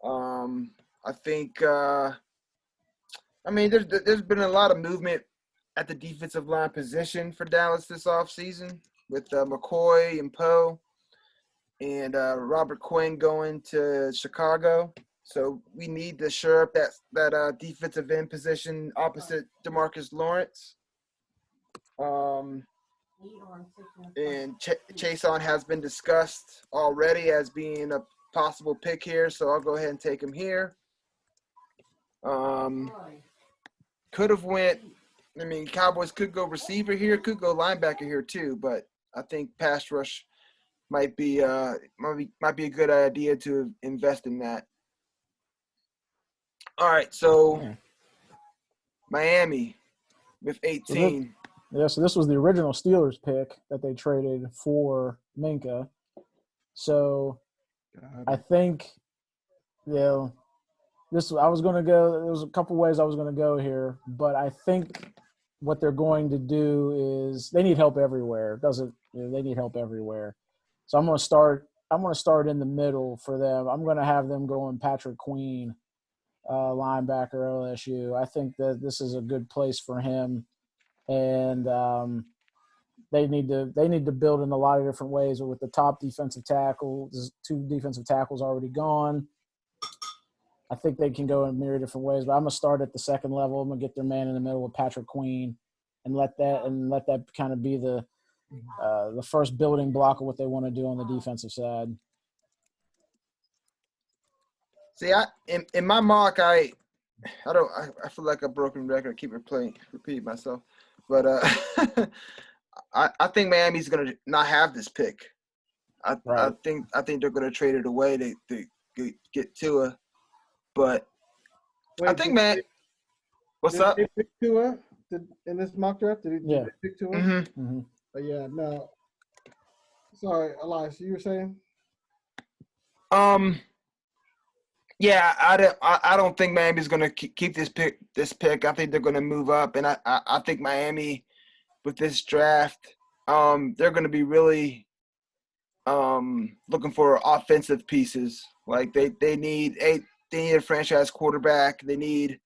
I think there's been a lot of movement at the defensive line position for Dallas this offseason with McCoy and Poe and Robert Quinn going to Chicago. So we need to shore up that defensive end position opposite DeMarcus Lawrence. And Chason has been discussed already as being a possible pick here, so I'll go ahead and take him here. Could have went I mean, Cowboys could go receiver here, could go linebacker here too, but I think pass rush might be a good idea to invest in that. All right, so Miami with 18. So this was the original Steelers pick that they traded for Minka. So I think, I was going to go. There was a couple ways I was going to go here, but I think what they're going to do is they need help everywhere. They need help everywhere. So I'm going to start in the middle for them. I'm going to have them going Patrick Queen, linebacker, LSU. I think that this is a good place for him, and they need to build in a lot of different ways. But with the top defensive tackle, there's 2 defensive tackles already gone. I think they can go in a myriad of different ways. But I'm gonna start at the second level. I'm gonna get their man in the middle with Patrick Queen, and let that kind of be the first building block of what they want to do on the defensive side. See, in my mock, I feel like a broken record. I keep repeating myself, but I think Miami's gonna not have this pick. I think they're gonna trade it away to get Tua, but I think what's up? Did they pick Tua in this mock draft? Did they pick Tua? Mm-hmm. Mm-hmm. Yeah. No. Sorry, Elias, you were saying? Yeah, I don't think Miami's gonna keep this pick. I think they're gonna move up, and I think Miami with this draft, they're gonna be really looking for offensive pieces. Like they need a franchise quarterback. They need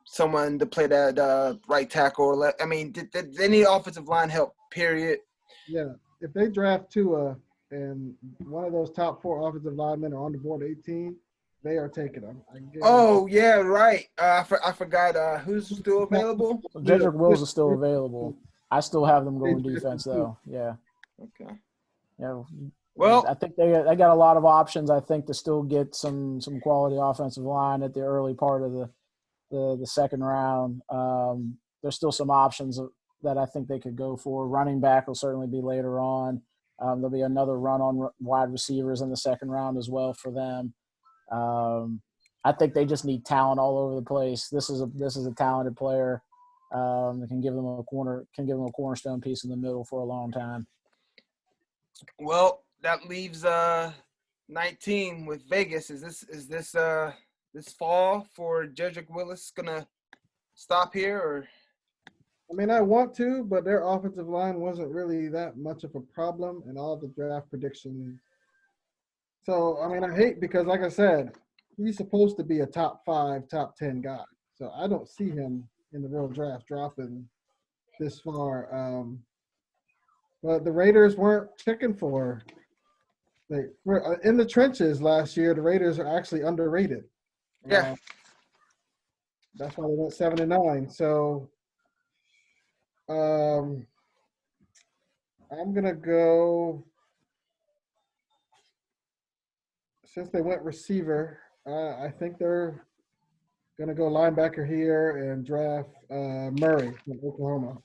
someone to play that right tackle or left. I mean, they need offensive line help. Period. Yeah, if they draft Tua and one of those top 4 offensive linemen are on the board 18, they are taking them. Oh yeah, right. I forgot who's still available. Jedrick Wills is still available. I still have them going defense though. Yeah. Okay. Yeah. Well, I think they got a lot of options. I think to still get some quality offensive line at the early part of the second round. There's still some options that I think they could go for. Running back will certainly be later on. There'll be another run on wide receivers in the second round as well for them. I think they just need talent all over the place. This is a talented player that can give them a cornerstone piece in the middle for a long time. Well, that leaves 19 with Vegas. Is this fall for Jedrick Willis gonna stop here or? I mean, I want to, but their offensive line wasn't really that much of a problem in all the draft predictions. So, I mean, I hate because, like I said, he's supposed to be a top 5, top 10 guy. So I don't see him in the real draft dropping this far. But the Raiders weren't checking for. They were in the trenches last year. The Raiders are actually underrated. Yeah. That's why they went 7-9. So. I'm gonna go since they went receiver. I think they're gonna go linebacker here and draft Murray from Oklahoma.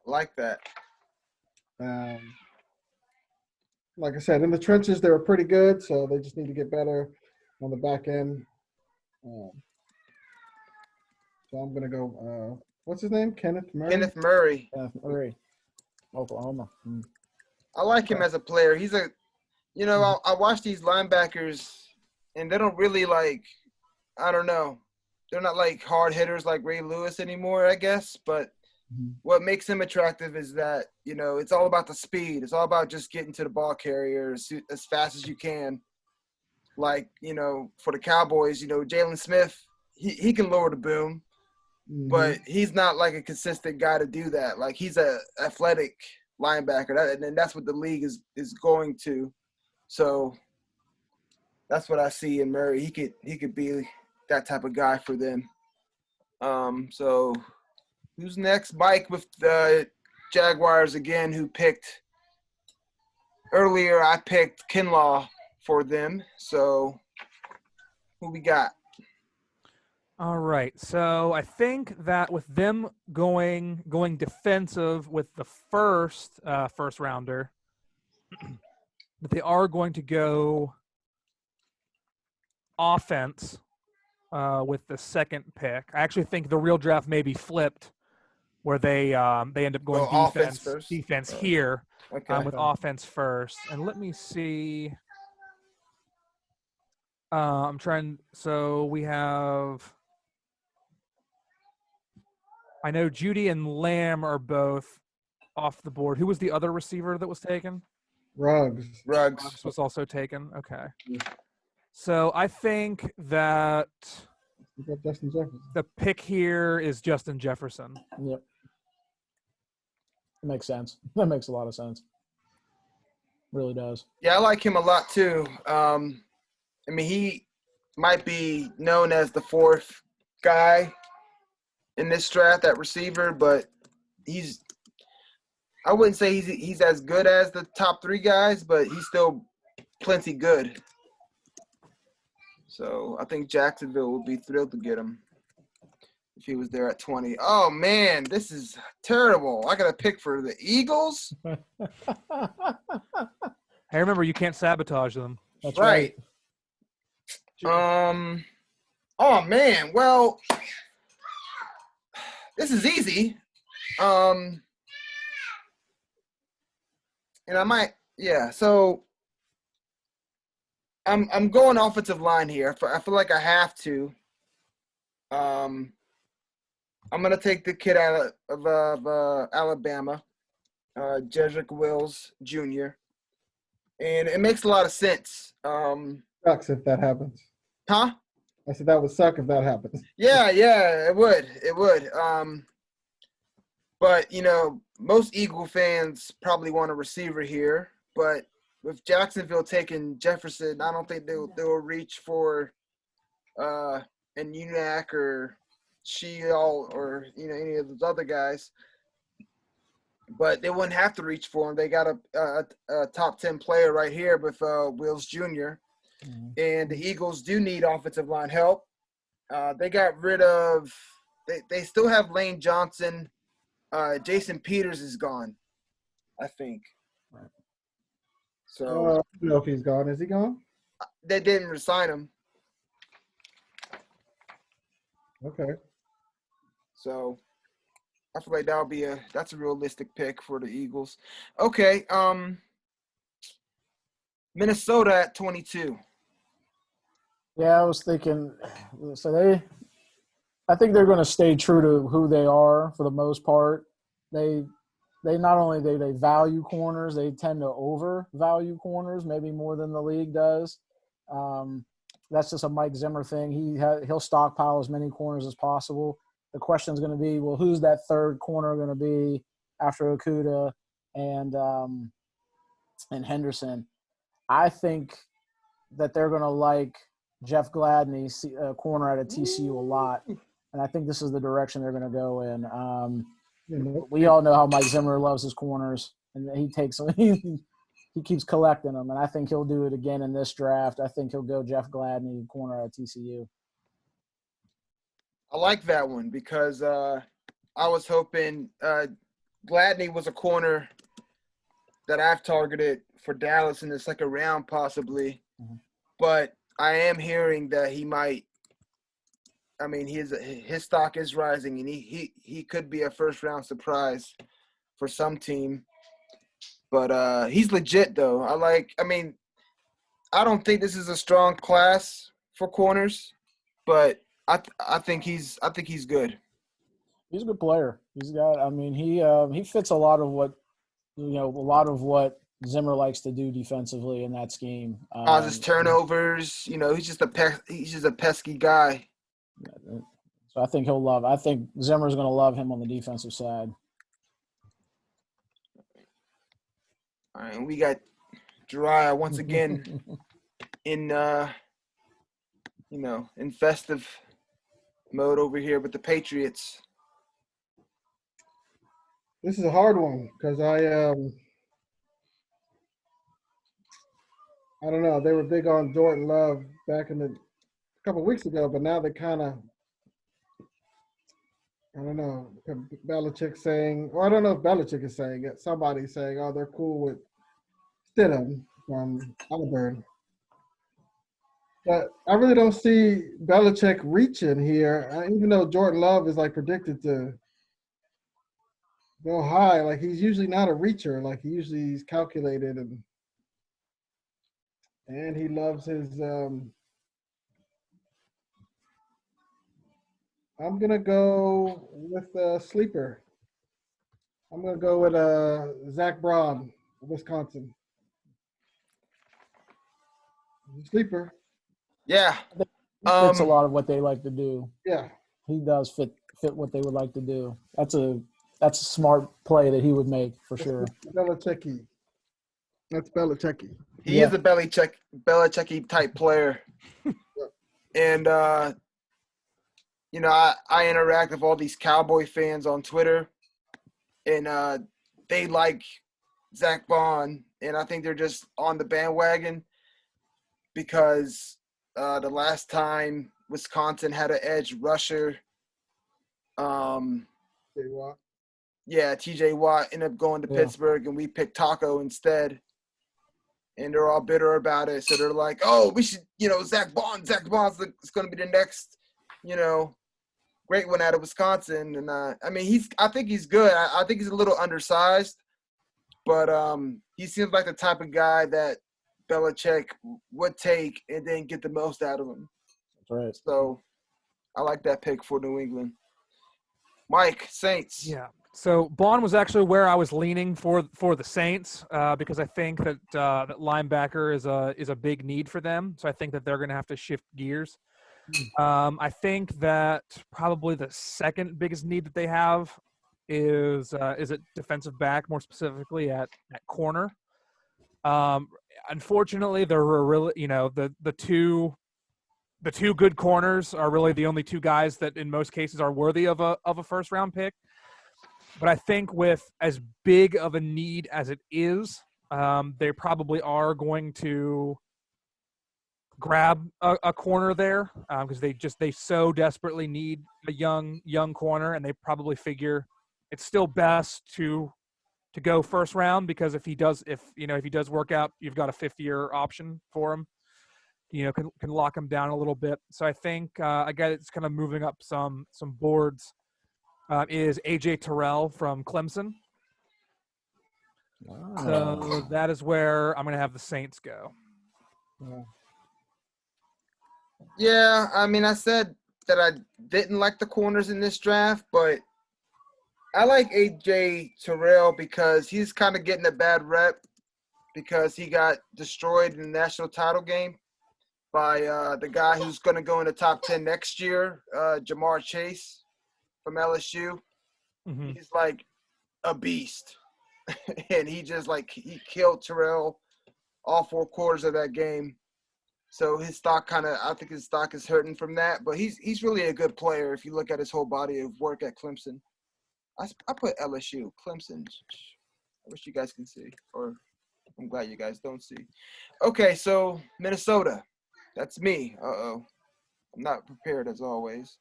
Like that. Like I said, in the trenches they were pretty good, so they just need to get better on the back end. So I'm gonna go. What's his name? Kenneth Murray. Kenneth Murray. Oklahoma. I like him as a player. He's I watch these linebackers, and they don't really I don't know. They're not like hard hitters like Ray Lewis anymore, I guess. But what makes him attractive is that, it's all about the speed. It's all about just getting to the ball carrier as fast as you can. Like, for the Cowboys, Jalen Smith, he can lower the boom. But he's not like a consistent guy to do that. Like, he's a athletic linebacker, and that's what the league is going to. So that's what I see in Murray. He could be that type of guy for them. So who's next? Mike with the Jaguars again, who picked earlier. I picked Kinlaw for them. So who we got? All right. So I think that with them going defensive with the first rounder, that they are going to go offense with the second pick. I actually think the real draft may be flipped, where they end up going Go offense first. defense here Okay. with offense first. And let me see. I'm trying. So we have. I know Jeudy and Lamb are both off the board. Who was the other receiver that was taken? Ruggs. Ruggs. Was also taken. Okay. So I think that You got Justin Jefferson. the pick here is Justin Jefferson. Yep. That makes sense. That makes a lot of sense. Really does. Yeah, I like him a lot too. I mean, he might be known as the fourth guy in this draft at receiver, but I wouldn't say he's as good as the top three guys, but he's still plenty good. So I think Jacksonville would be thrilled to get him if he was there at 20. Oh, man, this is terrible. I got to pick for the Eagles? Hey, remember, you can't sabotage them. That's right. Oh, man. Well, this is easy. And I might, yeah. So I'm going offensive line here. I feel like I have to. I'm gonna take the kid out of Alabama, Jedrick Wills Jr. And it makes a lot of sense. Sucks if that happens. Huh? I said that would suck if that happens. Yeah, it would. It would. But, you know, most Eagle fans probably want a receiver here. But with Jacksonville taking Jefferson, I don't think they'll reach for an Unac or Sheol or, you know, any of those other guys. But they wouldn't have to reach for him. They got a top 10 player right here with Wills Jr. Mm-hmm. And the Eagles do need offensive line help. They got rid of – they still have Lane Johnson. Jason Peters is gone, I think. Right. So I don't know if he's gone. Is he gone? They didn't resign him. Okay. So I feel like that's a realistic pick for the Eagles. Okay. Minnesota at 22. Yeah, I was thinking. So I think they're going to stay true to who they are for the most part. They not only they value corners, they tend to overvalue corners, maybe more than the league does. That's just a Mike Zimmer thing. He'll stockpile as many corners as possible. The question is going to be, well, who's that third corner going to be after Okudah and Henderson? I think that they're going to like Jeff Gladney, corner out of TCU, a lot. And I think this is the direction they're going to go in. We all know how Mike Zimmer loves his corners, and he keeps collecting them. And I think he'll do it again in this draft. I think he'll go Jeff Gladney, corner out of TCU. I like that one because I was hoping Gladney was a corner that I've targeted for Dallas in the second round possibly. Mm-hmm. But I am hearing that he might – I mean, his stock is rising, and he could be a first-round surprise for some team. But he's legit, though. I don't think this is a strong class for corners, but I think he's good. He's a good player. He fits a lot of what Zimmer likes to do defensively in that scheme. Causes turnovers. He's just a pesky guy. So I think I think Zimmer's going to love him on the defensive side. All right, and we got Jeriah once again in festive mode over here with the Patriots. This is a hard one because I don't know. They were big on Jordan Love back a couple of weeks ago, but now they kind of I don't know, Belichick saying, or I don't know if Belichick is saying it. Somebody's saying, oh, they're cool with Stidham from Auburn. But I really don't see Belichick reaching here, even though Jordan Love is like predicted to go high. Like he's usually not a reacher. Like he's calculated and he loves his. I'm gonna go with a sleeper. I'm gonna go with Zach Braun, Wisconsin. Sleeper. Yeah. He fits a lot of what they like to do. Yeah. He does fit what they would like to do. That's a smart play that he would make for sure. Belichick-y. That's Belichick-y. He is a Belichick-y type player. And you know, I interact with all these Cowboy fans on Twitter, and they like Zach Bond, and I think they're just on the bandwagon because the last time Wisconsin had an edge rusher, TJ Watt ended up going to Pittsburgh, and we picked Taco instead. And they're all bitter about it. So they're like, oh, we should, Zach Bond's going to be the next, great one out of Wisconsin. And I think he's good. I think he's a little undersized, but he seems like the type of guy that Belichick would take and then get the most out of him. That's right. So I like that pick for New England. Mike, Saints. Yeah. So Bond was actually where I was leaning for the Saints because I think that that linebacker is a big need for them. So I think that they're going to have to shift gears. I think that probably the second biggest need that they have is at defensive back, more specifically at corner. Unfortunately, there were really the two good corners are really the only two guys that in most cases are worthy of a first round pick. But I think with as big of a need as it is, they probably are going to grab a corner there because they so desperately need a young corner, and they probably figure it's still best to go first round because if he does work out, you've got a 5th-year option for him. Can lock him down a little bit. So I think a guy that's kind of moving up some boards is A.J. Terrell from Clemson. Wow. So that is where I'm going to have the Saints go. Yeah, I said that I didn't like the corners in this draft, but I like A.J. Terrell because he's kind of getting a bad rep because he got destroyed in the national title game by the guy who's going to go in the top 10 next year, Jamar Chase from LSU. Mm-hmm. He's like a beast. And he killed Terrell all 4 quarters of that game. So his stock I think his stock is hurting from that. But he's really a good player if you look at his whole body of work at Clemson. I put LSU, Clemson. I wish you guys can see, or I'm glad you guys don't see. Okay, so Minnesota. That's me. Uh-oh. I'm not prepared as always.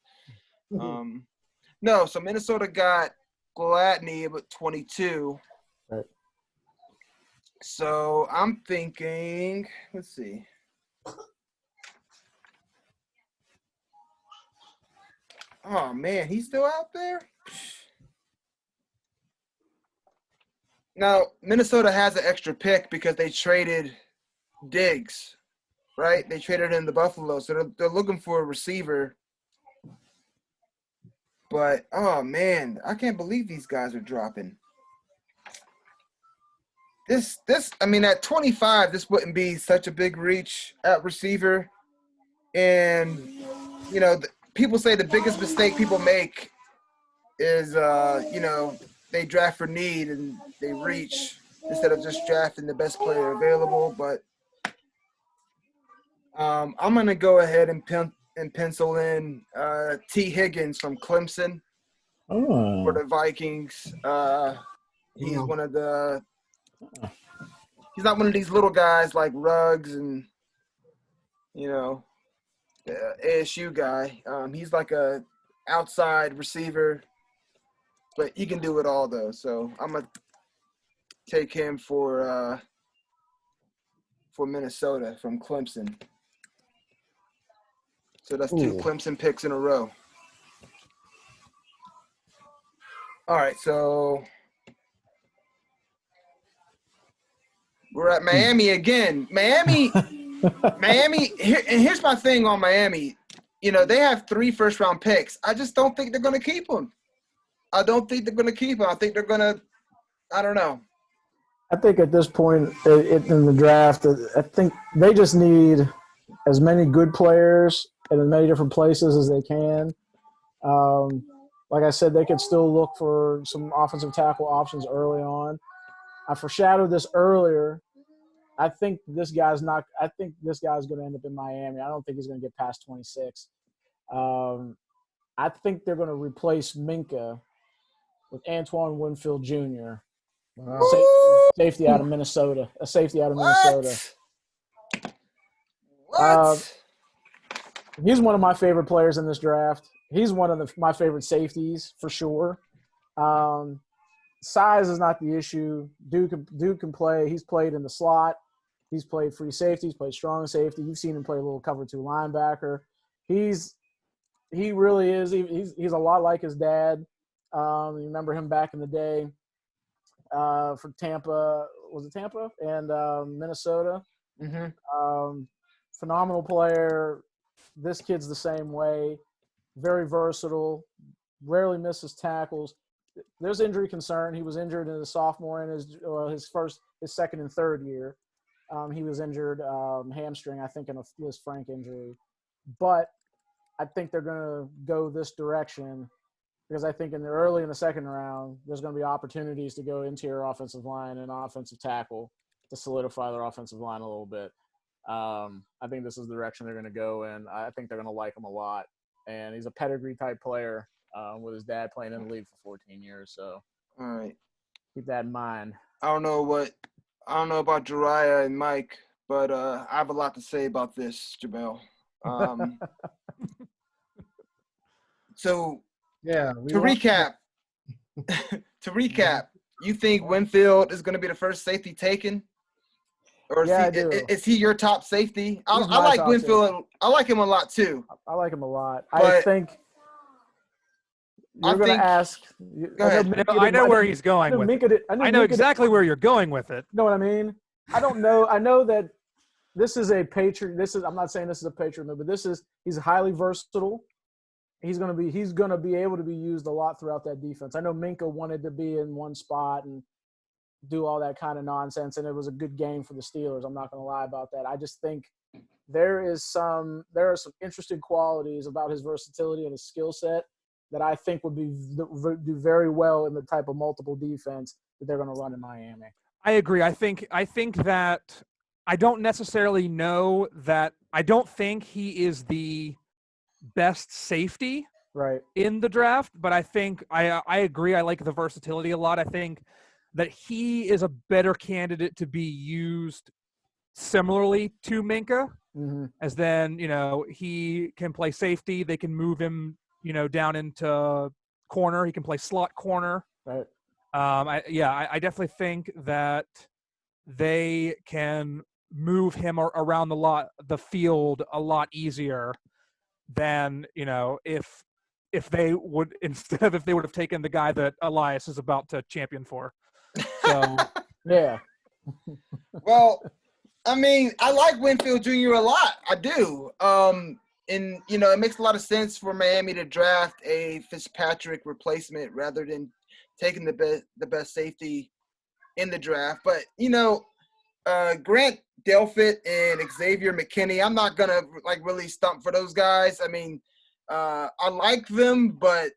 No, so Minnesota got Gladney at 22. Right. So I'm thinking, let's see. Oh, man, he's still out there? Now, Minnesota has an extra pick because they traded Diggs, right? They traded him to Buffalo, so they're looking for a receiver. But, oh, man, I can't believe these guys are dropping. At 25, this wouldn't be such a big reach at receiver. And, people say the biggest mistake people make is, they draft for need and they reach instead of just drafting the best player available. But I'm going to go ahead and pencil in T. Higgins from Clemson for the Vikings. He's one of the – he's not one of these little guys like Ruggs and, the ASU guy. He's like a outside receiver but he can do it all though. So I'm gonna take him for Minnesota from Clemson. So that's 2 Clemson picks in a row. All right, so we're at Miami again. Miami. Here's my thing on Miami. You know, they have 3 first-round picks. I just don't think they're going to keep them. I don't think they're going to keep them. I think they're going to – I don't know. I think at this point in the draft, I think they just need as many good players in as many different places as they can. Like I said, they could still look for some offensive tackle options early on. I foreshadowed this earlier. I think this guy's going to end up in Miami. I don't think he's going to get past 26. I think they're going to replace Minka with Antoine Winfield Jr., safety out of Minnesota. A safety out of Minnesota. What? He's one of my favorite players in this draft. He's one of my favorite safeties for sure. Size is not the issue. Dude can play. He's played in the slot. He's played free safety. He's played strong safety. You've seen him play a little cover 2 linebacker. He really is. He's a lot like his dad. You remember him back in the day for Tampa. Was it Tampa and Minnesota? Mm-hmm. Phenomenal player. This kid's the same way. Very versatile. Rarely misses tackles. There's injury concern. He was injured in his sophomore and his second and third year. He was injured hamstring, I think, in a Liz Frank injury. But I think they're going to go this direction because I think in the second round, there's going to be opportunities to go interior offensive line and offensive tackle to solidify their offensive line a little bit. I think this is the direction they're going to go in. I think they're going to like him a lot. And he's a pedigree type player with his dad playing in the league for 14 years. So all right, keep that in mind. I don't know about Jeriah and Mike, but I have a lot to say about this, Jamelle. So yeah, to recap, you think Winfield is going to be the first safety taken? Or is he your top safety? I like Winfield. Safety. I like him a lot too. I like him a lot. I think you're going to ask. Go ahead. I know where he's going with it. I know exactly where you're going with it. You know what I mean? I don't know. I know that this is a Patriot. I'm not saying this is a Patriot move, but he's highly versatile. He's going to be able to be used a lot throughout that defense. I know Minka wanted to be in one spot and do all that kind of nonsense, and it was a good game for the Steelers. I'm not going to lie about that. I just think there are some interesting qualities about his versatility and his skill set that I think would do very well in the type of multiple defense that they're going to run in Miami. I agree. I think that I don't necessarily know that – I don't think he is the best safety in the draft, but I think I agree. I like the versatility a lot. I think that he is a better candidate to be used similarly to Minka, as then, he can play safety. They can move him, down into corner. He can play slot corner. Right. I definitely think that they can move him around the field a lot easier than, if they would have taken the guy that Elias is about to champion for. So yeah. Well, I mean, I like Winfield Jr. a lot. I do. And it makes a lot of sense for Miami to draft a Fitzpatrick replacement rather than taking the best safety in the draft. But Grant Delpit and Xavier McKinney, I'm not gonna really stump for those guys. I mean, I like them, but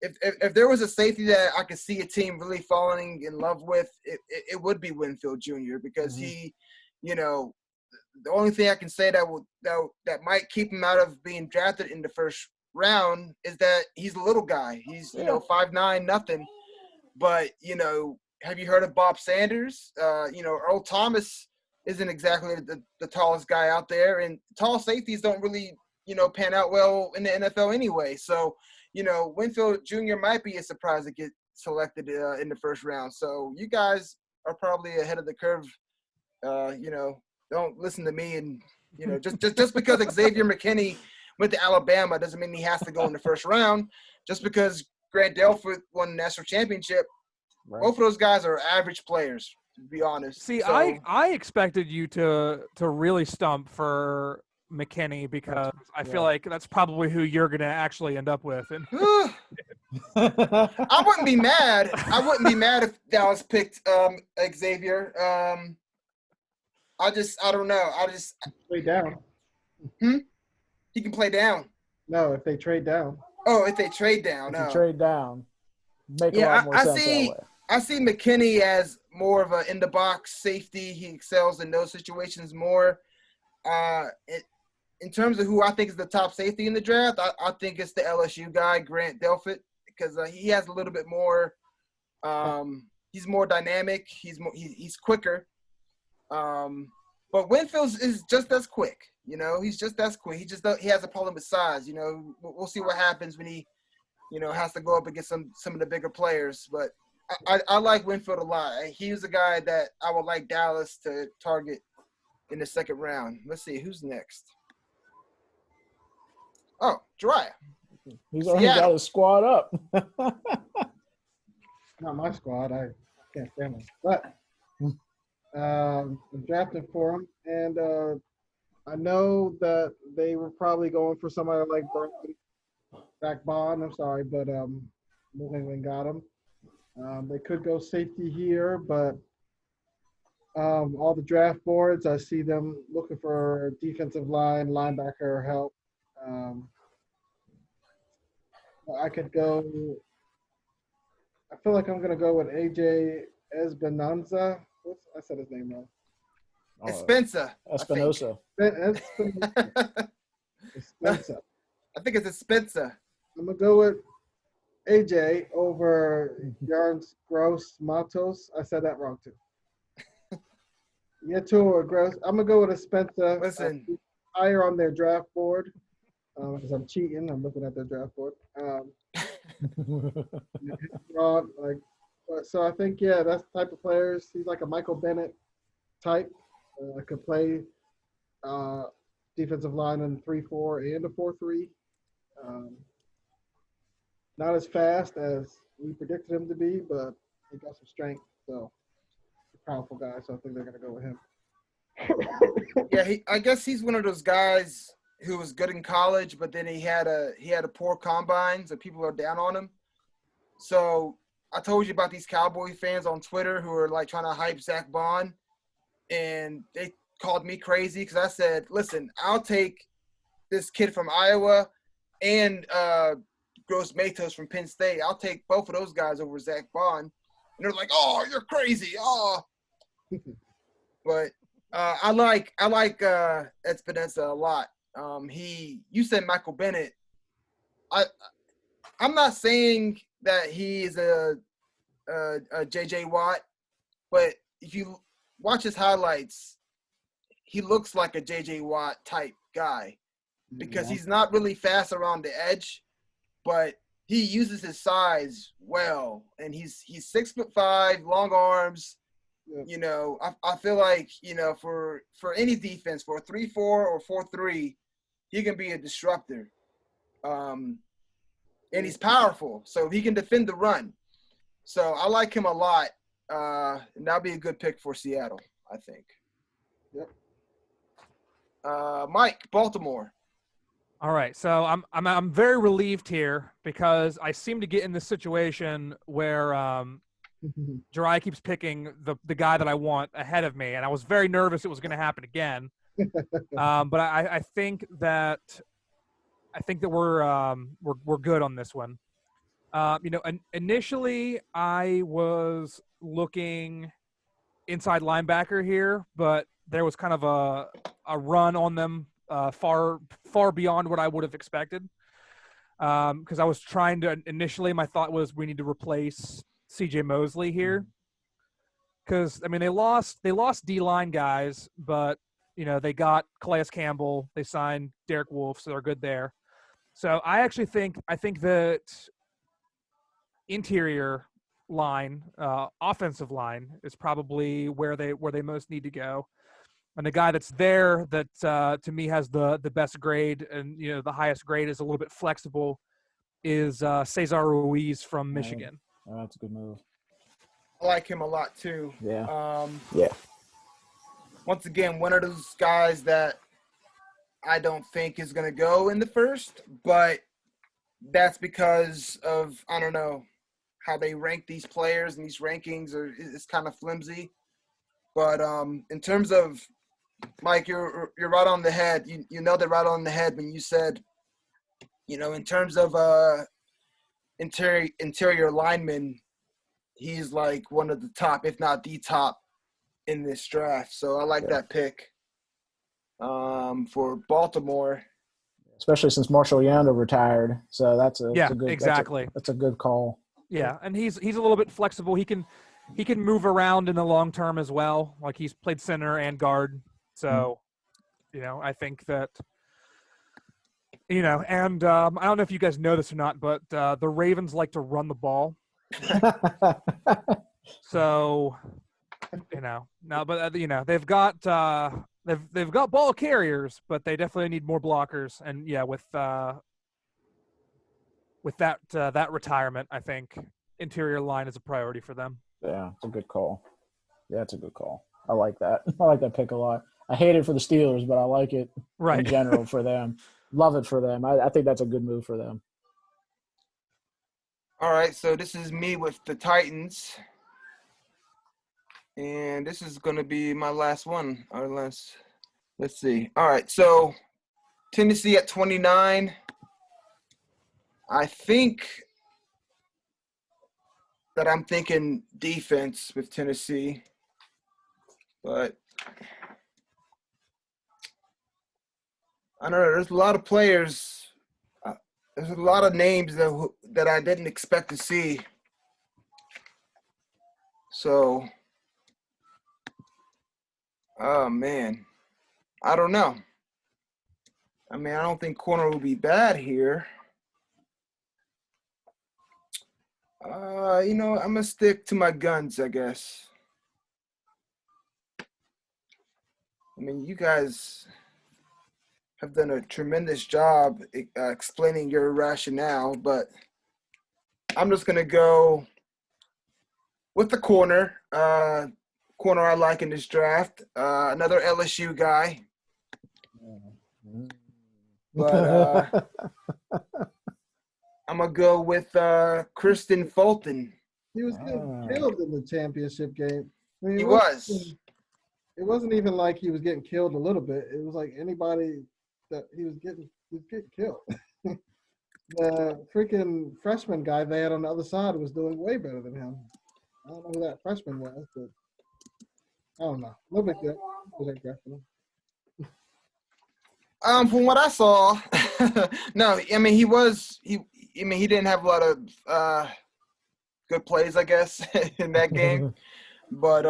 if there was a safety that I could see a team really falling in love with, it would be Winfield Jr. because he, the only thing I can say that might keep him out of being drafted in the first round is that he's a little guy. He's 5'9", nothing. But have you heard of Bob Sanders? Earl Thomas isn't exactly the tallest guy out there, and tall safeties don't really pan out well in the NFL anyway. So, Winfield Jr. might be a surprise to get selected in the first round. So you guys are probably ahead of the curve. Don't listen to me, and just because Xavier McKinney went to Alabama doesn't mean he has to go in the first round. Just because Grant Delpit won the national championship, right. Both of those guys are average players, to be honest. See, so, I expected you to really stump for McKinney because I feel like that's probably who you're going to actually end up with. And I wouldn't be mad. I wouldn't be mad if Dallas picked Xavier. I don't know. Play down. He can play down. No, if they trade down. Oh, if they trade down. If you trade down. Make a lot more sense that way. I see McKinney as more of an in-the-box safety. He excels in those situations more. In terms of who I think is the top safety in the draft, I think it's the LSU guy, Grant Delpit, because he has a little bit more he's more dynamic. He's quicker. But Winfield is just as quick. He's just as quick. He has a problem with size. We'll see what happens when he, has to go up against some of the bigger players. But I like Winfield a lot. He was a guy that I would like Dallas to target in the second round. Let's see who's next. Oh, Jeriah. He's already got his squad up. Not my squad. I can't stand him. But I'm drafting for him, and I know that they were probably going for somebody like Zach Bond. I'm sorry, but New England got him. They could go safety here, but all the draft boards, I see them looking for defensive line, linebacker help. I could go – I feel like I'm going to go with A.J. Espinoza. I said his name wrong. Espinoza. Espinoza. Espinoza. I think it's Espinoza. I'm going to go with AJ over Yarns Gross Matos. I said that wrong too. Yetur Gross. I'm going to go with Espinoza. Listen. Higher on their draft board. Because I'm cheating. I'm looking at their draft board. So I think, that's the type of players. He's like a Michael Bennett type. Could play defensive line in 3-4 and a 4-3. Not as fast as we predicted him to be, but he got some strength. So, a powerful guy. So I think they're going to go with him. Yeah, I guess he's one of those guys who was good in college, but then he had a poor combine, so people are down on him. So I told you about these Cowboy fans on Twitter who are like trying to hype Zach Bond, and they called me crazy because I said, listen, I'll take this kid from Iowa and Gross Matos from Penn State. I'll take both of those guys over Zach Bond. And they're like, oh, you're crazy. Oh. But I like Espinoza a lot. You said Michael Bennett. I'm not saying that he is a J.J. Watt, but if you watch his highlights, he looks like a J.J. Watt type guy because he's not really fast around the edge, but he uses his size well, and he's 6'5", long arms. I feel like for any defense, for a 3-4 or 4-3, he can be a disruptor. And he's powerful, so he can defend the run. So I like him a lot. And that'll be a good pick for Seattle, I think. Yep. Mike, Baltimore. All right, so I'm very relieved here because I seem to get in this situation where Jeriah keeps picking the guy that I want ahead of me, and I was very nervous it was going to happen again. But I think that we're good on this one. Initially I was looking inside linebacker here, but there was kind of a run on them far beyond what I would have expected. Because I was trying to initially, my thought was we need to replace C.J. Mosley here. Because they lost D-line guys, but they got Calais Campbell. They signed Derrick Wolfe, so they're good there. So I think that interior line, offensive line is probably where they most need to go. And the guy that's there that to me has the best grade and the highest grade is a little bit flexible is Cesar Ruiz from Michigan. Oh, that's a good move. I like him a lot too. Yeah. Once again, one of those guys that I don't think is going to go in the first, but that's because of, I don't know, how they rank these players, and these rankings it's kind of flimsy. But in terms of, Mike, you're right on the head. You nailed it right on the head when you said, in terms of interior linemen, he's like one of the top, if not the top, in this draft. So I like that pick for Baltimore. Especially since Marshall Yanda retired. So that's a good, exactly. That's a good call. Yeah, and he's a little bit flexible. He can move around in the long term as well. Like he's played center and guard. So, I think that and I don't know if you guys know this or not, but the Ravens like to run the ball. So, they've got they've got ball carriers, but they definitely need more blockers. And with that retirement, I think interior line is a priority for them. Yeah, it's a good call. Yeah, it's a good call. I like that. I like that pick a lot. I hate it for the Steelers, but I like it in general for them. Love it for them. I think that's a good move for them. All right, so this is me with the Titans. And this is going to be my last one. Let's see. All right, so Tennessee at 29. I think that I'm thinking defense with Tennessee. But I don't know. There's a lot of players. There's a lot of names that I didn't expect to see. So, oh, man. I don't know. I mean, I don't think corner will be bad here. I'm going to stick to my guns, I guess. I mean, you guys have done a tremendous job explaining your rationale, but I'm just going to go with the corner. Corner I like in this draft. Another LSU guy. But I'm going to go with Kristen Fulton. He was getting killed in the championship game. I mean, He was. It wasn't even like he was getting killed a little bit. It was like anybody that he was getting killed. The freaking freshman guy they had on the other side was doing way better than him. I don't know who that freshman was, but I don't know. No big deal. From what I saw, no, I mean he didn't have a lot of good plays, I guess, in that game. But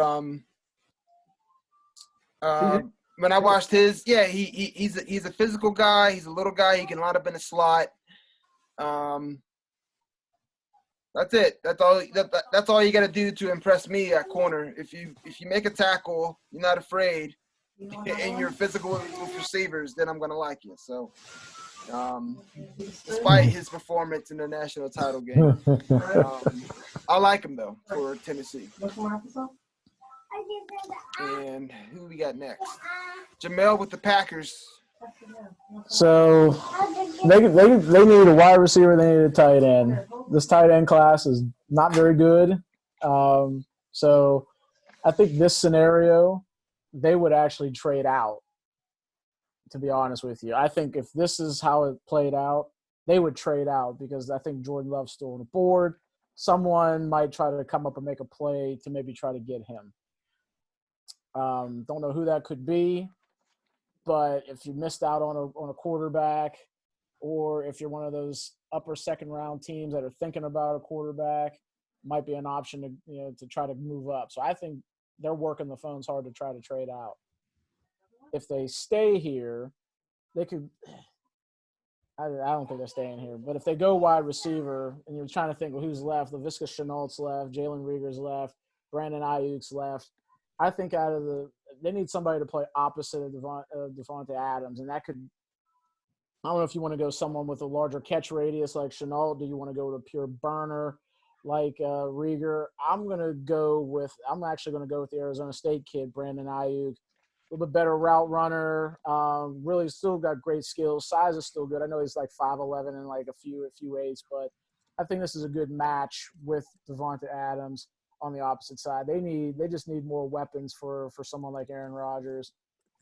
when I watched his, he's a physical guy. He's a little guy. He can line up in the slot. That's it. That's all you got to do to impress me at corner. If you make a tackle, you're not afraid, and you're physical with receivers, then I'm gonna like you. So, despite his performance in the national title game, I like him though for Tennessee. And who we got next? Jamelle with the Packers. So they need a wide receiver. They need a tight end. This tight end class is not very good. So I think this scenario, they would actually trade out, to be honest with you. I think if this is how it played out, they would trade out because I think Jordan Love's still on the board. Someone might try to come up and make a play to maybe try to get him. Don't know who that could be, but if you missed out on a quarterback, or if you're one of those upper second round teams that are thinking about a quarterback, might be an option to try to move up. So I think they're working the phones hard to try to trade out. if they stay here, they could. I don't think they're staying here, but if they go wide receiver, and you're trying to think, well, who's left? Laviska Shenault's left, Jalen Rieger's left, Brandon Ayuk's left. I think they need somebody to play opposite of Devontae Adams, and that could. I don't know if you want to go someone with a larger catch radius like Shenault. Do you want to go to a pure burner like Rieger? I'm actually going to go with the Arizona State kid, Brandon Ayuk. A little bit better route runner. Really still got great skills. Size is still good. I know he's like 5'11" and like a few eights, but I think this is a good match with Devontae Adams on the opposite side. They just need more weapons for someone like Aaron Rodgers.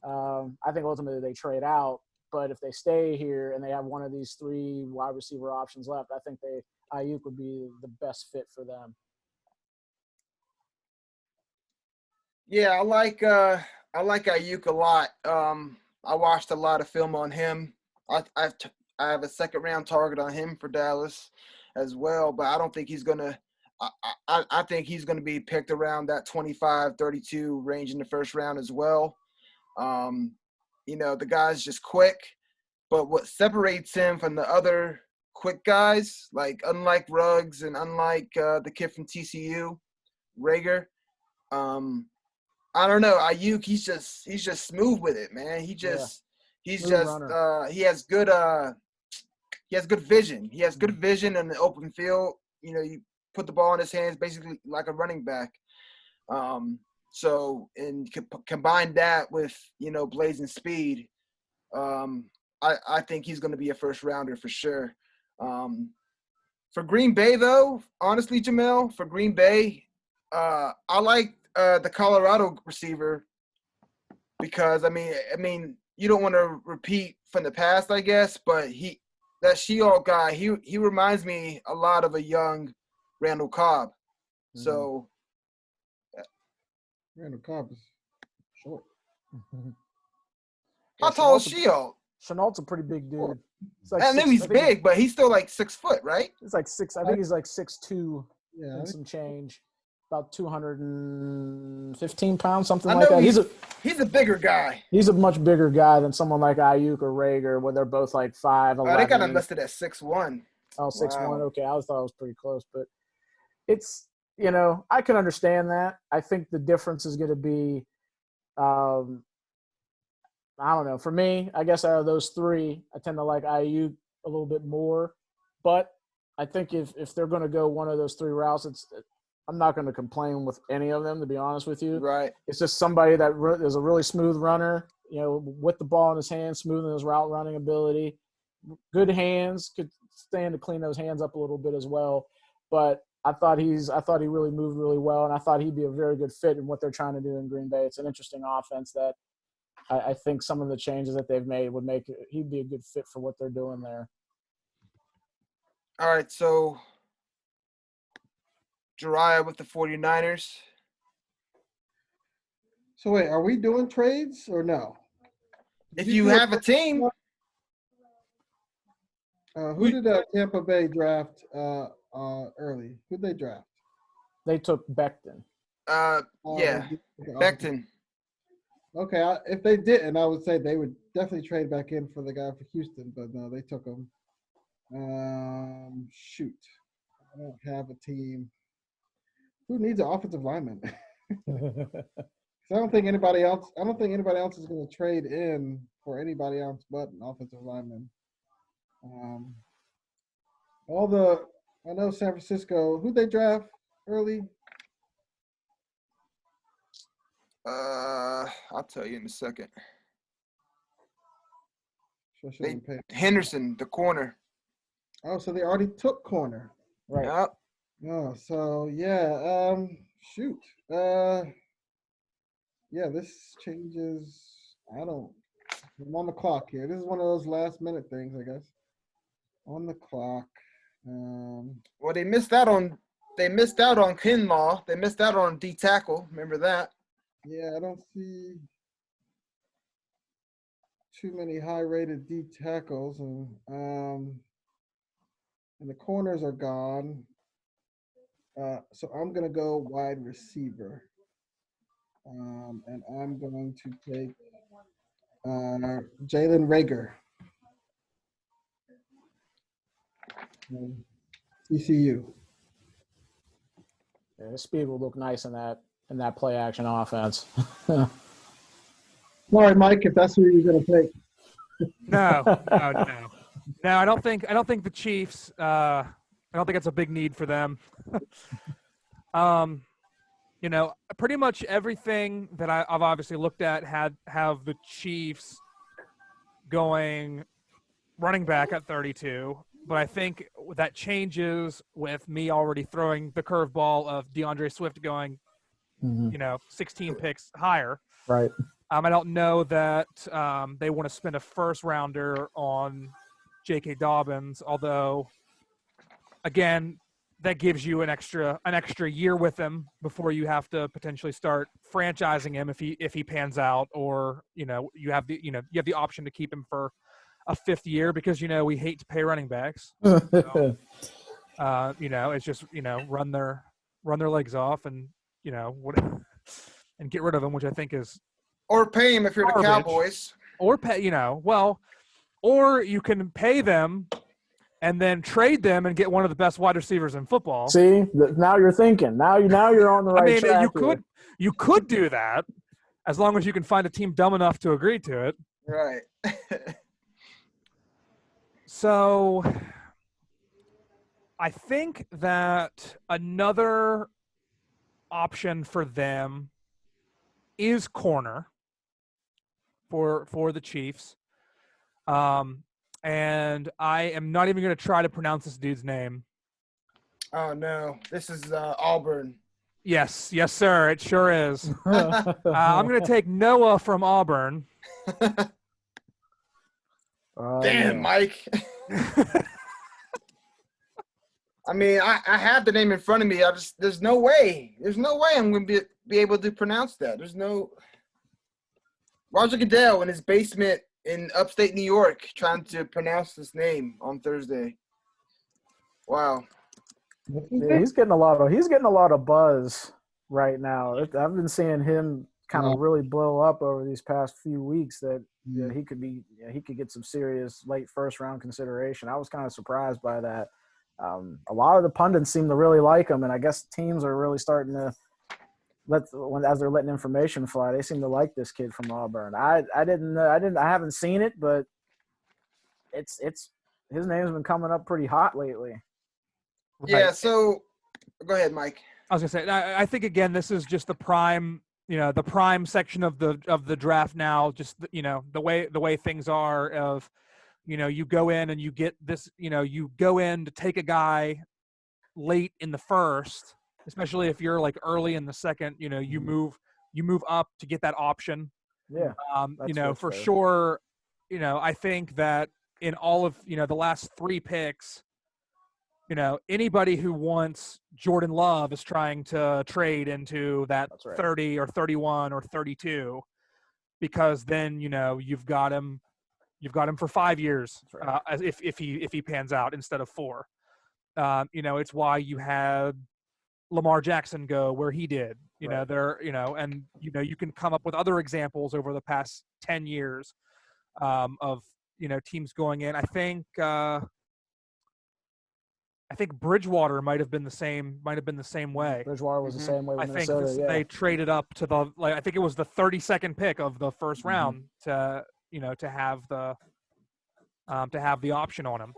I think ultimately they trade out, but if they stay here and they have one of these 3 wide receiver options left, I think Ayuk would be the best fit for them. Yeah, I like Ayuk a lot. I watched a lot of film on him. I have a second round target on him for Dallas as well, but I don't think he's gonna. I think he's gonna be picked around that 25-32 range in the first round as well. The guy's just quick, but what separates him from the other quick guys, like unlike Ruggs and unlike the kid from TCU, Rager, I don't know. Ayuk, he's just smooth with it, man. He has good vision. He has good vision in the open field. You put the ball in his hands basically like a running back. And combine that with, blazing speed, I think he's going to be a first rounder for sure. For Green Bay, though, honestly, Jamelle, for Green Bay, I like the Colorado receiver because, I mean, you don't want to repeat from the past, I guess, but that Sheol guy, he reminds me a lot of a young Randall Cobb. Mm-hmm. So Randall Cobb is short. How tall is Sheol? Chenault's a pretty big dude. I know he's big, but he's still like 6 foot, right? He's like 6. I think he's like 6'2" and some change. About 215 pounds, something like that. He's a bigger guy. He's a much bigger guy than someone like Ayuk or Rager, when they're both like 5'11". They got him listed at 6'1". Oh, 6'1". Wow. Okay, I thought it was pretty close, but it's I can understand that. I think the difference is going to be, I don't know. For me, I guess out of those 3, I tend to like Ayuk a little bit more, but I think if they're going to go one of those 3 routes, I'm not going to complain with any of them, to be honest with you. Right. It's just somebody that is a really smooth runner, with the ball in his hands, smooth in his route running ability, good hands, could stand to clean those hands up a little bit as well. But I thought he really moved really well, and I thought he'd be a very good fit in what they're trying to do in Green Bay. It's an interesting offense that I think some of the changes that they've made would make he'd be a good fit for what they're doing there. All right, so Jeriah with the 49ers. So wait, are we doing trades or no? If you have a team. Who did Tampa Bay draft early? Who'd they draft? They took Becton. Becton. Okay, if they didn't, I would say they would definitely trade back in for the guy for Houston, but no, they took him. Shoot. I don't have a team. Who needs an offensive lineman? I don't think anybody else is going to trade in for anybody else but an offensive lineman. I know San Francisco. Who'd they draft early? I'll tell you in a second. Henderson, the corner. Oh, so they already took corner. Right. Yep. Oh, so yeah. Shoot. Yeah, this changes. I'm on the clock here. This is one of those last minute things, I guess. On the clock. Well, they missed out on Kinlaw. They missed out on D tackle. Remember that? Yeah, I don't see too many high-rated D tackles, and the corners are gone. So I'm gonna go wide receiver, and I'm going to take Jalen Rager. ECU. Yeah, his speed will look nice in that play action offense. Sorry, Mike, if that's who you're going to take. No. I don't think the Chiefs. I don't think it's a big need for them. Pretty much everything that I've obviously looked at have the Chiefs going running back at 32. But I think that changes with me already throwing the curveball of DeAndre Swift going, 16 picks higher. Right. I don't know that they want to spend a first rounder on J.K. Dobbins, although, again, that gives you an extra year with him before you have to potentially start franchising him if he pans out, or you have the option to keep him for a fifth year because we hate to pay running backs. So, it's just run their legs off and and get rid of him, which I think is. Or pay him if you're garbage. The Cowboys. Or pay, or you can pay them and then trade them and get one of the best wide receivers in football. See, now you're thinking. Now you're on the right track. You could do that as long as you can find a team dumb enough to agree to it. Right. So I think that another option for them is corner for the Chiefs. And I am not even going to try to pronounce this dude's name. Oh, no. This is Auburn. Yes, sir. It sure is. I'm going to take Noah from Auburn. Damn, Mike. I mean, I have the name in front of me. There's no way. There's no way I'm going to be able to pronounce that. There's no – Roger Goodell in his basement in upstate New York trying to pronounce this name on Thursday. Wow. Yeah, he's getting a lot of buzz right now. I've been seeing him kind of really blow up over these past few weeks that he could get some serious late first round consideration. I was kind of surprised by that. A lot of the pundits seem to really like him, and I guess teams are really starting to as they're letting information fly, they seem to like this kid from Auburn. I haven't seen it, but it's his name's been coming up pretty hot lately. Yeah, Right. so go ahead, Mike. I was gonna say, I think again, this is just the prime section of the draft now. Just the way things are of, you go in and you get this, you go in to take a guy late in the first, especially if you're like early in the second. You move up to get that option. Yeah. For sure. I think that in all of the last three picks. Anybody who wants Jordan Love is trying to trade into that 30 or 31 or 32, because then you've got him for 5 years, as if he pans out instead of 4. It's why you had Lamar Jackson go where he did. And you can come up with other examples over the past 10 years of teams going in. I think Bridgewater might have been the same way. Bridgewater was the same way with Minnesota. Minnesota. They traded up to I think it was the 32nd pick of the first round to have the option on him.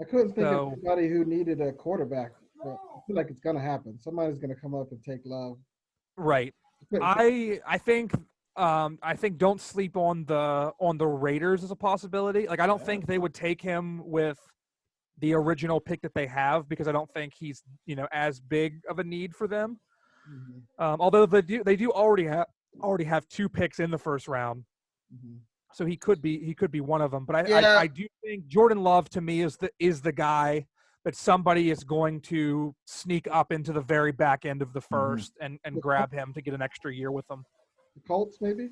I couldn't think of anybody who needed a quarterback, but I feel like it's gonna happen. Somebody's gonna come up and take Love. Right. I think don't sleep on the Raiders as a possibility. Like, I don't think they would take him with the original pick that they have, because I don't think he's as big of a need for them. Mm-hmm. Although they do already have 2 picks in the first round, so he could be one of them. But I do think Jordan Love to me is the guy that somebody is going to sneak up into the very back end of the first and grab him to get an extra year with them. The Colts maybe.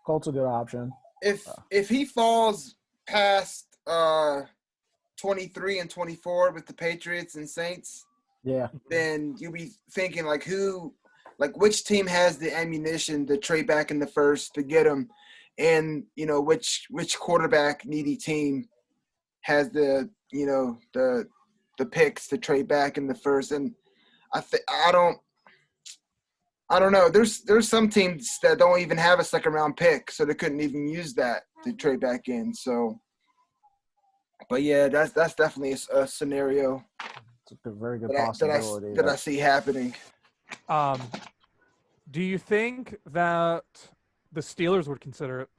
Colts a good option. If he falls past 23 and 24 with the Patriots and Saints, then you'll be thinking which team has the ammunition to trade back in the first to get him. and which quarterback needy team has the picks to trade back in the first. And I don't know. There's some teams that don't even have a second round pick, so they couldn't even use that to trade back in. So, but yeah, that's definitely a scenario. It's a very good possibility that I see happening. Do you think that the Steelers would consider it?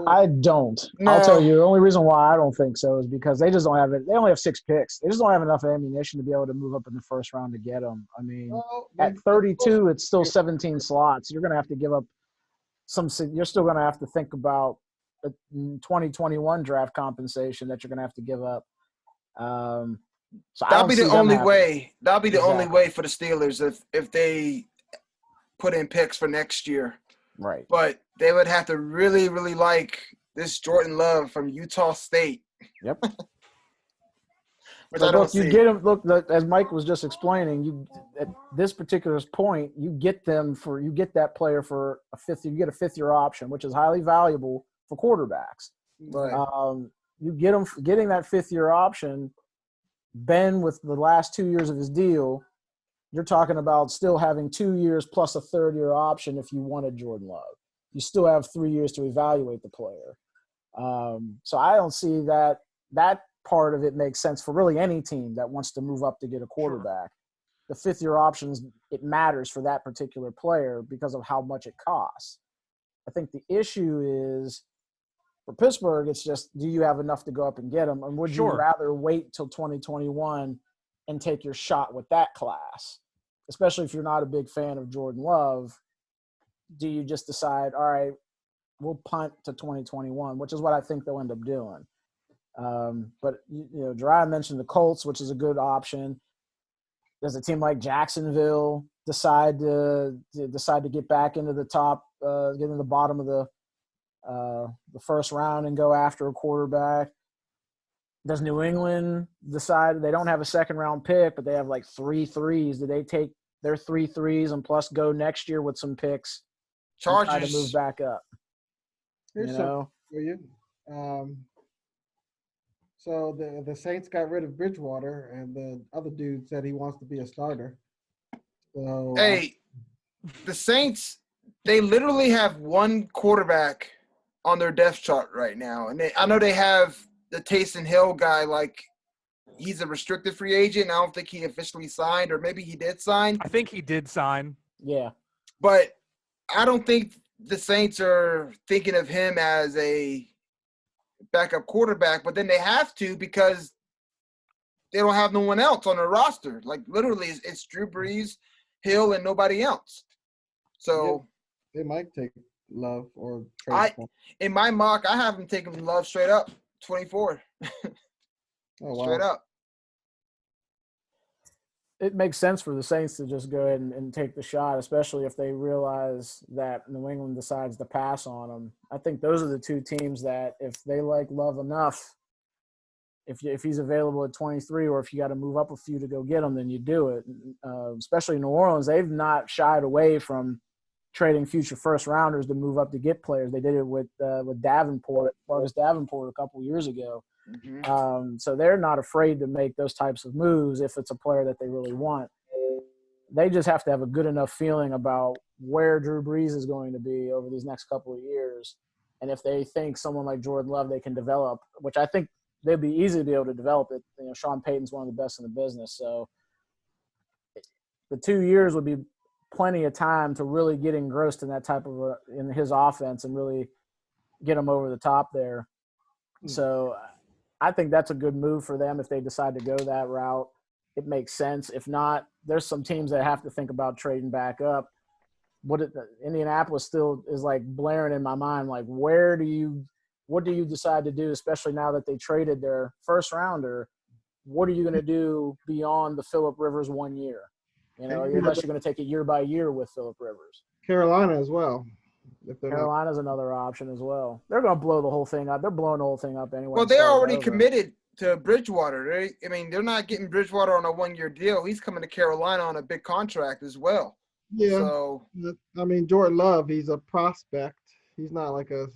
I don't. No. I'll tell you, the only reason why I don't think so is because they just don't have it. They only have 6 picks. They just don't have enough ammunition to be able to move up in the first round to get them. I mean, at 32, it's still 17 slots. You're going to have to give up you're still going to have to think about the 2021 draft compensation that you're going to have to give up. So that'll be the only way. That'll be the Exactly. only way for the Steelers if they put in picks for next year. Right. But they would have to really, really like this Jordan Love from Utah State. Yep. Which So I don't look, you see. get them. Look, as Mike was just explaining, you at this particular point, you get that player for a fifth. You get a 5th-year option, which is highly valuable for quarterbacks. Right. You get them getting that 5th-year option. Ben, with the last 2 years of his deal, you're talking about still having 2 years plus a 3rd-year option if you wanted Jordan Love. You still have 3 years to evaluate the player. So I don't see that part of it makes sense for really any team that wants to move up to get a quarterback. Sure. The 5th-year options, it matters for that particular player because of how much it costs. I think the issue is for Pittsburgh, it's just, do you have enough to go up and get them? And would you rather wait till 2021 and take your shot with that class? Especially if you're not a big fan of Jordan Love, do you just decide, all right, we'll punt to 2021, which is what I think they'll end up doing. But Jeriah mentioned the Colts, which is a good option. Does a team like Jacksonville decide to get back into the top, get in the bottom of the first round and go after a quarterback? Does New England decide they don't have a second round pick, but they have like 3 threes? Do they take their 3 threes and plus go next year with some picks? Chargers try to move back up. Here's something for you. So the Saints got rid of Bridgewater, and the other dude said he wants to be a starter. So hey, the Saints, they literally have one quarterback on their depth chart right now, and I know they have the Taysom Hill guy, like he's a restricted free agent. I don't think he officially signed, or maybe he did sign. I think he did sign. Yeah. But I don't think the Saints are thinking of him as a backup quarterback, but then they have to because they don't have no one else on their roster. Like literally it's Drew Brees, Hill, and nobody else. So they might take Love or trade. In my mock, I have him taking Love straight up, 24. Oh, wow. Straight up. It makes sense for the Saints to just go ahead and take the shot, especially if they realize that New England decides to pass on them. I think those are the 2 teams that if they like Love enough, if he's available at 23 or if you got to move up a few to go get him, then you do it. Especially New Orleans, they've not shied away from trading future first-rounders to move up to get players. They did it with Davenport, Marcus Davenport, a couple years ago. Mm-hmm. So they're not afraid to make those types of moves if it's a player that they really want. They just have to have a good enough feeling about where Drew Brees is going to be over these next couple of years. And if they think someone like Jordan Love they can develop, which I think they'd be easy to be able to develop it. Sean Payton's one of the best in the business. So the 2 years would be plenty of time to really get engrossed in that type of in his offense and really get him over the top there. So I think that's a good move for them if they decide to go that route. It makes sense. If not, there's some teams that have to think about trading back up. Indianapolis still is like blaring in my mind, like what do you decide to do, especially now that they traded their first rounder? What are you going to do beyond the Phillip Rivers 1 year? Unless you're going to take it year by year with Phillip Rivers. Carolina as well. Carolina's another option as well. They're going to blow the whole thing up. They're blowing the whole thing up anyway. Well, they're already committed to Bridgewater. They're not getting Bridgewater on a 1-year deal. He's coming to Carolina on a big contract as well. Yeah. So, Jordan Love, he's a prospect. he's not like a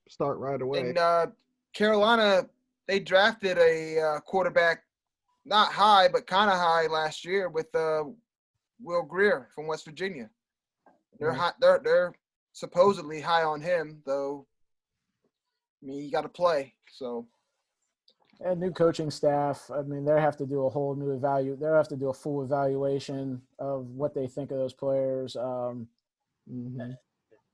start right away. In Carolina, they drafted a quarterback, not high, but kind of high last year with Will Grier from West Virginia. They're high, they're supposedly high on him, though. I mean, you got to play. So, and new coaching staff. I mean, they have to do a whole new They have to do a full evaluation of what they think of those players.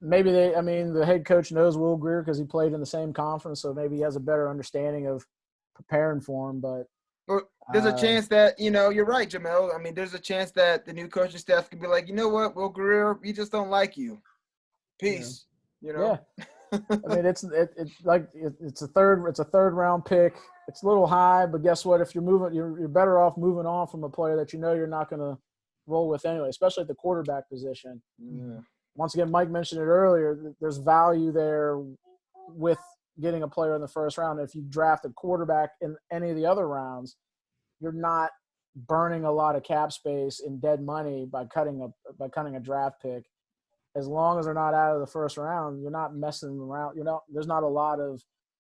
Maybe the head coach knows Will Grier because he played in the same conference, so maybe he has a better understanding of preparing for him. But there's a chance that, you're right, Jamelle. I mean, there's a chance that the new coaching staff could be like, you know what, Will Grier, we just don't like you. Peace. Yeah. I mean, it's a third round pick. It's a little high, but guess what? If you're moving, you're better off moving on from a player that you're not going to roll with anyway, especially at the quarterback position. Yeah. Once again, Mike mentioned it earlier. There's value there with getting a player in the first round. If you draft a quarterback in any of the other rounds, you're not burning a lot of cap space in dead money by cutting a draft pick. As long as they're not out of the first round, you're not messing around. There's not a lot of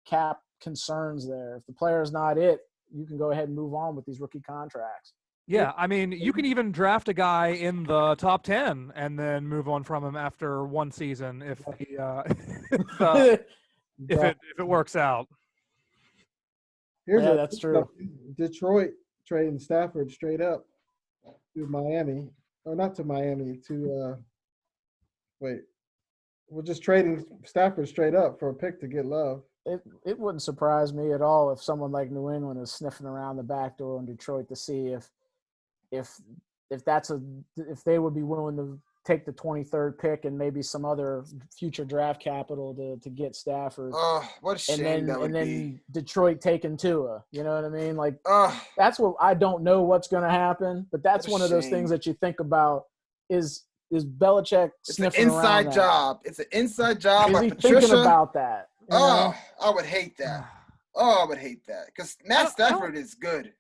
cap concerns there. If the player's not it, you can go ahead and move on with these rookie contracts. Yeah, I mean, you can even draft a guy in the top 10 and then move on from him after one season if it works out. That's true. Detroit trading Stafford straight up to Miami, or not to Miami, to we're just trading Stafford straight up for a pick to get Love. It wouldn't surprise me at all if someone like New England is sniffing around the back door in Detroit to see if they would be willing to take the 23rd pick and maybe some other future draft capital to get Stafford. Oh, what a shame that would be. And then Detroit taking Tua. You know what I mean? Like, that's what I don't know what's going to happen, but that's one of those things that you think about is Belichick sniffing around. It's an inside job. Is by he Patricia. Thinking about that? I would hate that. I would hate that because Matt Stafford is good.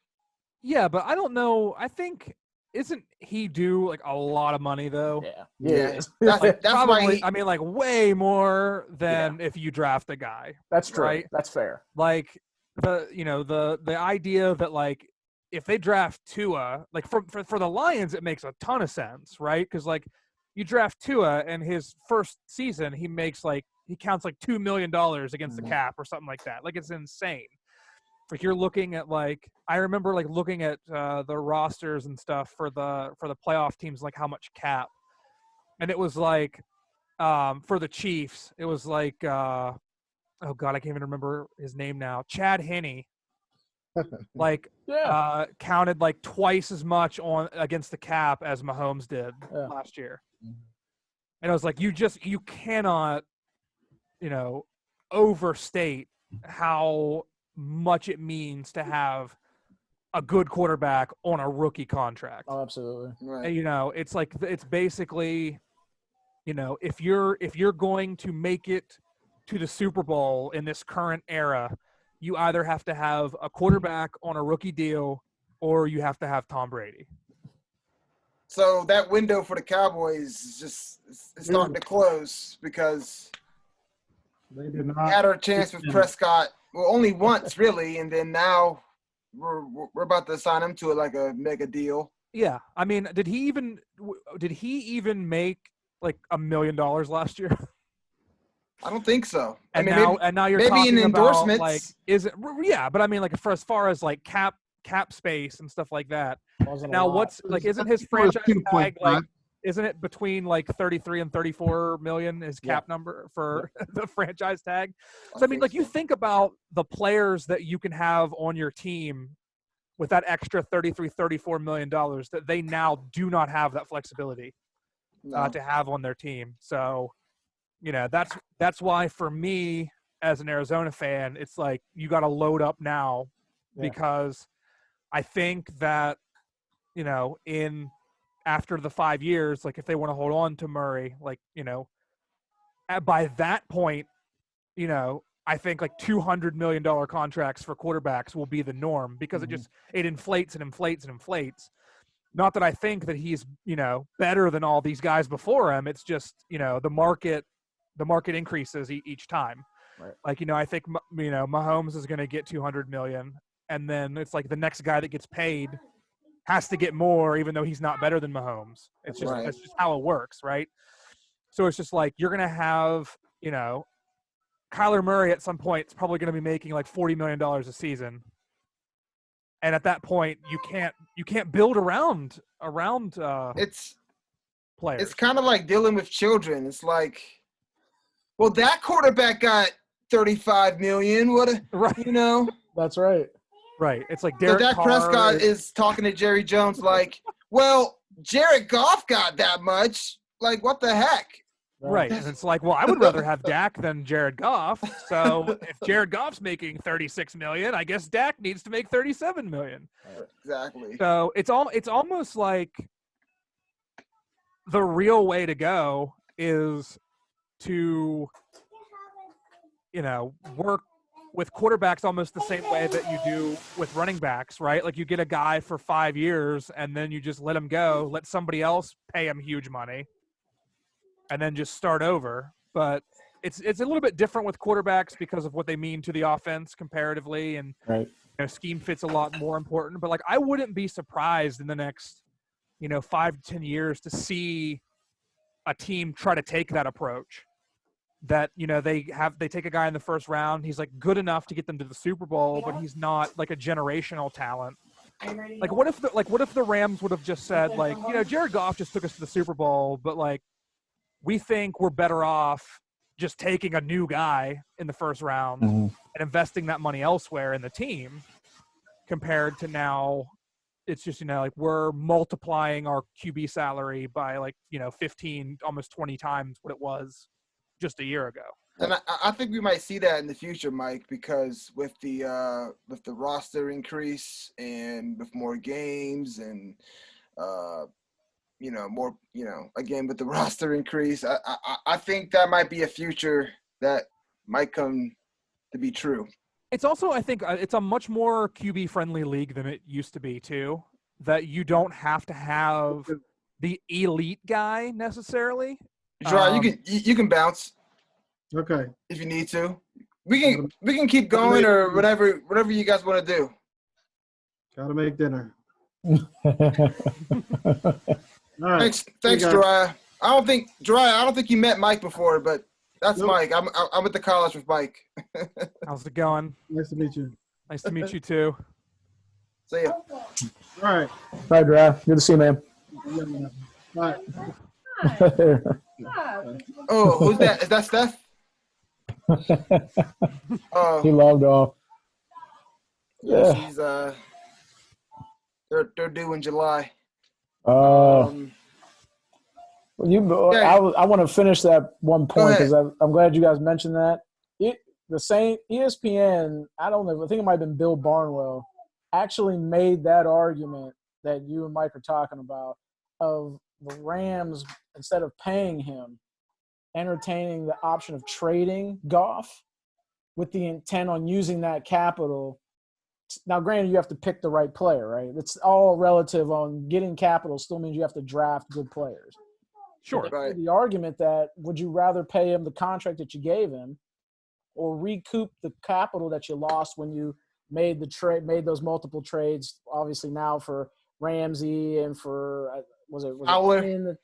Yeah, but I don't know. I think isn't he due like a lot of money though? Yeah. That's probably. why I mean, like way more than if you draft a guy. That's true. Right? That's fair. Like the idea that like if they draft Tua, like for the Lions, it makes a ton of sense, right? Because like you draft Tua and his first season, he counts like $2 million against the cap or something like that. Like it's insane. Like you're looking at I remember looking at the rosters and stuff for the playoff teams, like how much cap, and it was like for the Chiefs, it was like oh god, I can't even remember his name now. Chad Henne, counted like twice as much on against the cap as Mahomes did last year, and I was like, you cannot, overstate how much it means to have a good quarterback on a rookie contract. Oh, absolutely. Right. And, it's like it's basically, if you're going to make it to the Super Bowl in this current era, you either have to have a quarterback on a rookie deal or you have to have Tom Brady. So that window for the Cowboys is just starting to close because they did not had our chance with Prescott. Well, only once really, and then now we're about to sign him to like a mega deal. Yeah, I mean, did he even make like $1 million last year? I don't think so. And now you're maybe talking in endorsements. About, like, is it? Yeah, but I mean, like for as far as like cap space and stuff like that. Now, what's like? Isn't his franchise tag like? Isn't it between like 33 and 34 million his cap number for the franchise tag? So I mean, like you think about the players that you can have on your team with that extra $34 million that they now do not have that flexibility to have on their team. So, that's why for me as an Arizona fan, it's like you got to load up now because I think that, after the 5 years, like if they want to hold on to Murray, like, by that point, I think like $200 million contracts for quarterbacks will be the norm because it inflates and inflates and inflates. Not that I think that he's, better than all these guys before him. It's just, the market the market increases each time. Right. Like, I think, Mahomes is going to get $200 million, and then it's like the next guy that gets paid has to get more, even though he's not better than Mahomes. It's just Right. that's just how it works, right? So it's just like you're going to have, Kyler Murray at some point is probably going to be making like $40 million a season, and at that point you can't build around It's players. kind of like dealing with children. It's like, well, that quarterback got $35 million. Right. That's right. Right. It's like So Derek Dak Carr Prescott is talking to Jerry Jones like, well, Jared Goff got that much. Like, what the heck? Right. And it's like, well, I would rather have Dak than Jared Goff. So if Jared Goff's making $36 million, I guess Dak needs to make $37 million. Exactly. So it's almost like the real way to go is to, work with quarterbacks almost the same way that you do with running backs, right? Like you get a guy for 5 years and then you just let him go, let somebody else pay him huge money, and then just start over. But it's a little bit different with quarterbacks because of what they mean to the offense comparatively, and Right. scheme fit's a lot more important. But like I wouldn't be surprised in the next 5 to 10 years to see a team try to take that approach. That they take a guy in the first round, he's like good enough to get them to the Super Bowl, but he's not like a generational talent. Like what if the Rams would have just said like, Jared Goff just took us to the Super Bowl, but like we think we're better off just taking a new guy in the first round and investing that money elsewhere in the team, compared to now it's just like we're multiplying our QB salary by like 15, almost 20 times what it was just a year ago. And I think we might see that in the future, Mike, because with the roster increase and with more games and more again with the roster increase, I think that might be a future that might come to be true. It's also, I think, it's a much more QB friendly league than it used to be too. That you don't have to have the elite guy necessarily. Jeriah, you can bounce. Okay. If you need to, we can keep going or whatever you guys want to do. Gotta make dinner. All right. Thanks, Jeriah. I don't think you met Mike before, but that's Nope. Mike. I'm at the college with Mike. How's it going? Nice to meet you. Nice to meet you too. See ya. All right. Bye, Dra. Good to see you, man. Bye. Oh, who's that? Is that Steph? He logged off. Yeah, she's they're due in July. I want to finish that one point because I'm glad you guys mentioned that. The same ESPN, I don't know, I think it might have been Bill Barnwell, actually made that argument that you and Mike are talking about of the Rams, instead of paying him, entertaining the option of trading Goff with the intent on using that capital. Now, granted, you have to pick the right player, right? It's all relative on getting capital still means you have to draft good players. Sure. Right. The argument that would you rather pay him the contract that you gave him or recoup the capital that you lost when you made those multiple trades, obviously now for Ramsey and for was it Quinn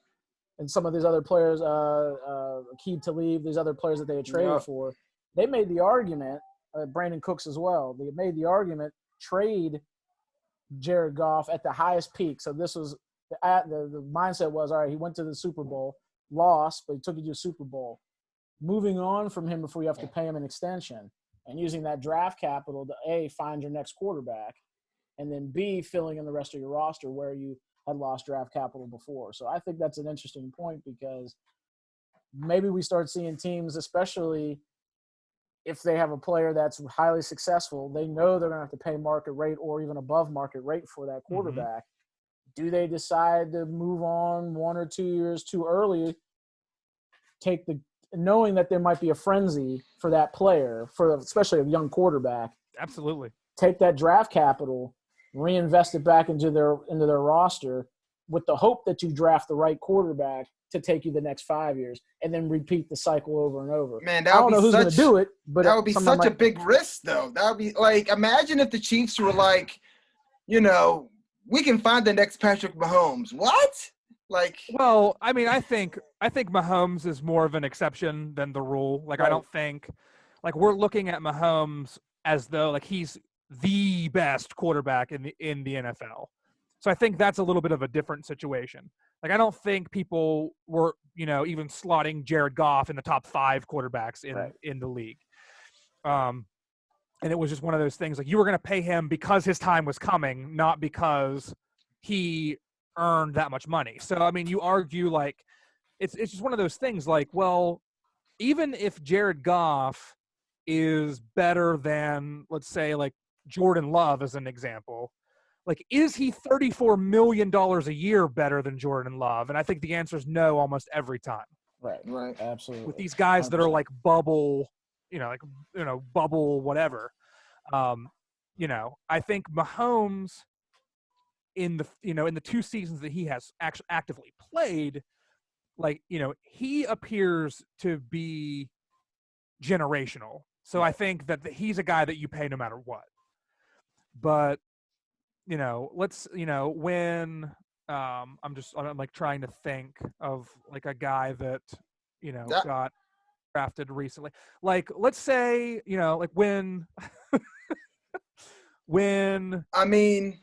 and some of these other players, Aqib Talib, these other players that they had traded for. They made the argument, Brandon Cooks as well, they made the argument, trade Jared Goff at the highest peak. So this was the mindset was, all right, he went to the Super Bowl, lost, but he took you to the Super Bowl. Moving on from him before you have to pay him an extension and using that draft capital to A, find your next quarterback, and then B, filling in the rest of your roster where you had lost draft capital before. So I think that's an interesting point because maybe we start seeing teams, especially if they have a player that's highly successful, they know they're going to have to pay market rate or even above market rate for that quarterback. Mm-hmm. Do they decide to move on 1 or 2 years too early, knowing that there might be a frenzy for that player, especially a young quarterback? Absolutely. Take that draft capital, reinvest it back into their roster, with the hope that you draft the right quarterback to take you the next 5 years and then repeat the cycle over and over. Man, I don't know who's going to do it, but that would be such a big risk, though. That would be like, imagine if the Chiefs were like, you know, we can find the next Patrick Mahomes. What? Like, well, I mean, I think Mahomes is more of an exception than the rule. Like, I don't think, like, we're looking at Mahomes as though like he's the best quarterback in the NFL. So I think that's a little bit of a different situation. Like, I don't think people were, you know, even slotting Jared Goff in the top 5 quarterbacks in the league. And it was just one of those things, like, you were going to pay him because his time was coming, not because he earned that much money. So, I mean, you argue, like, it's just one of those things, like, well, even if Jared Goff is better than, let's say, like, Jordan Love as an example, like, is he $34 million a year better than Jordan Love? And I think the answer is no almost every time. Right. Absolutely. With these guys 100%. that are like bubble, bubble whatever. You know, I think Mahomes in the 2 seasons that he has actually actively played, like, you know, he appears to be generational. So I think that he's a guy that you pay no matter what. But you know, when I'm like trying to think of like a guy that, you know, got drafted recently. Like, let's say, you know, like when I mean,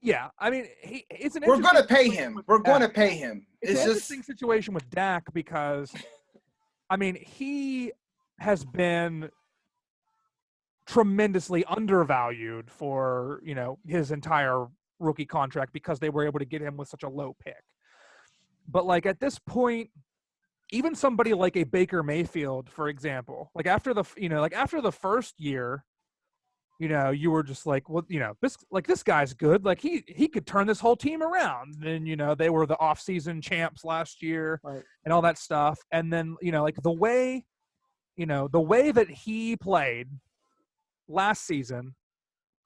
yeah, I mean, it's an we're going to pay him. We're going to pay him. It's an interesting situation with Dak because, I mean, he has been tremendously undervalued for, you know, his entire rookie contract because they were able to get him with such a low pick. But like at this point, even somebody like a Baker Mayfield, for example, like after the first year, you know, you were just like, well, you know, this guy's good. Like he could turn this whole team around. And, you know, they were the offseason champs last year and all that stuff. And then, you know, like the way that he played last season,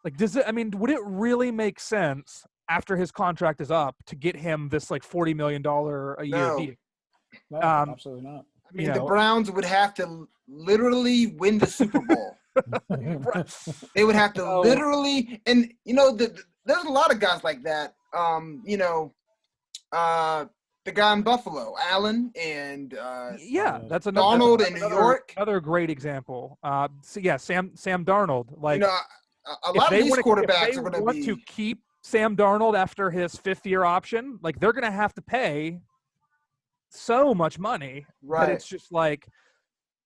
like, would it really make sense after his contract is up to get him this like $40 million a year deal? No, absolutely not. I mean, the Browns would have to literally win the Super Bowl. They would have to literally, and you know, there's a lot of guys like that. You know, the guy in Buffalo, Allen, and that's Donald in New York. Another great example. Sam Darnold. Like, you know, a lot of these quarterbacks are going to keep Sam Darnold after his 5th-year option. Like, they're going to have to pay so much money that it's just like,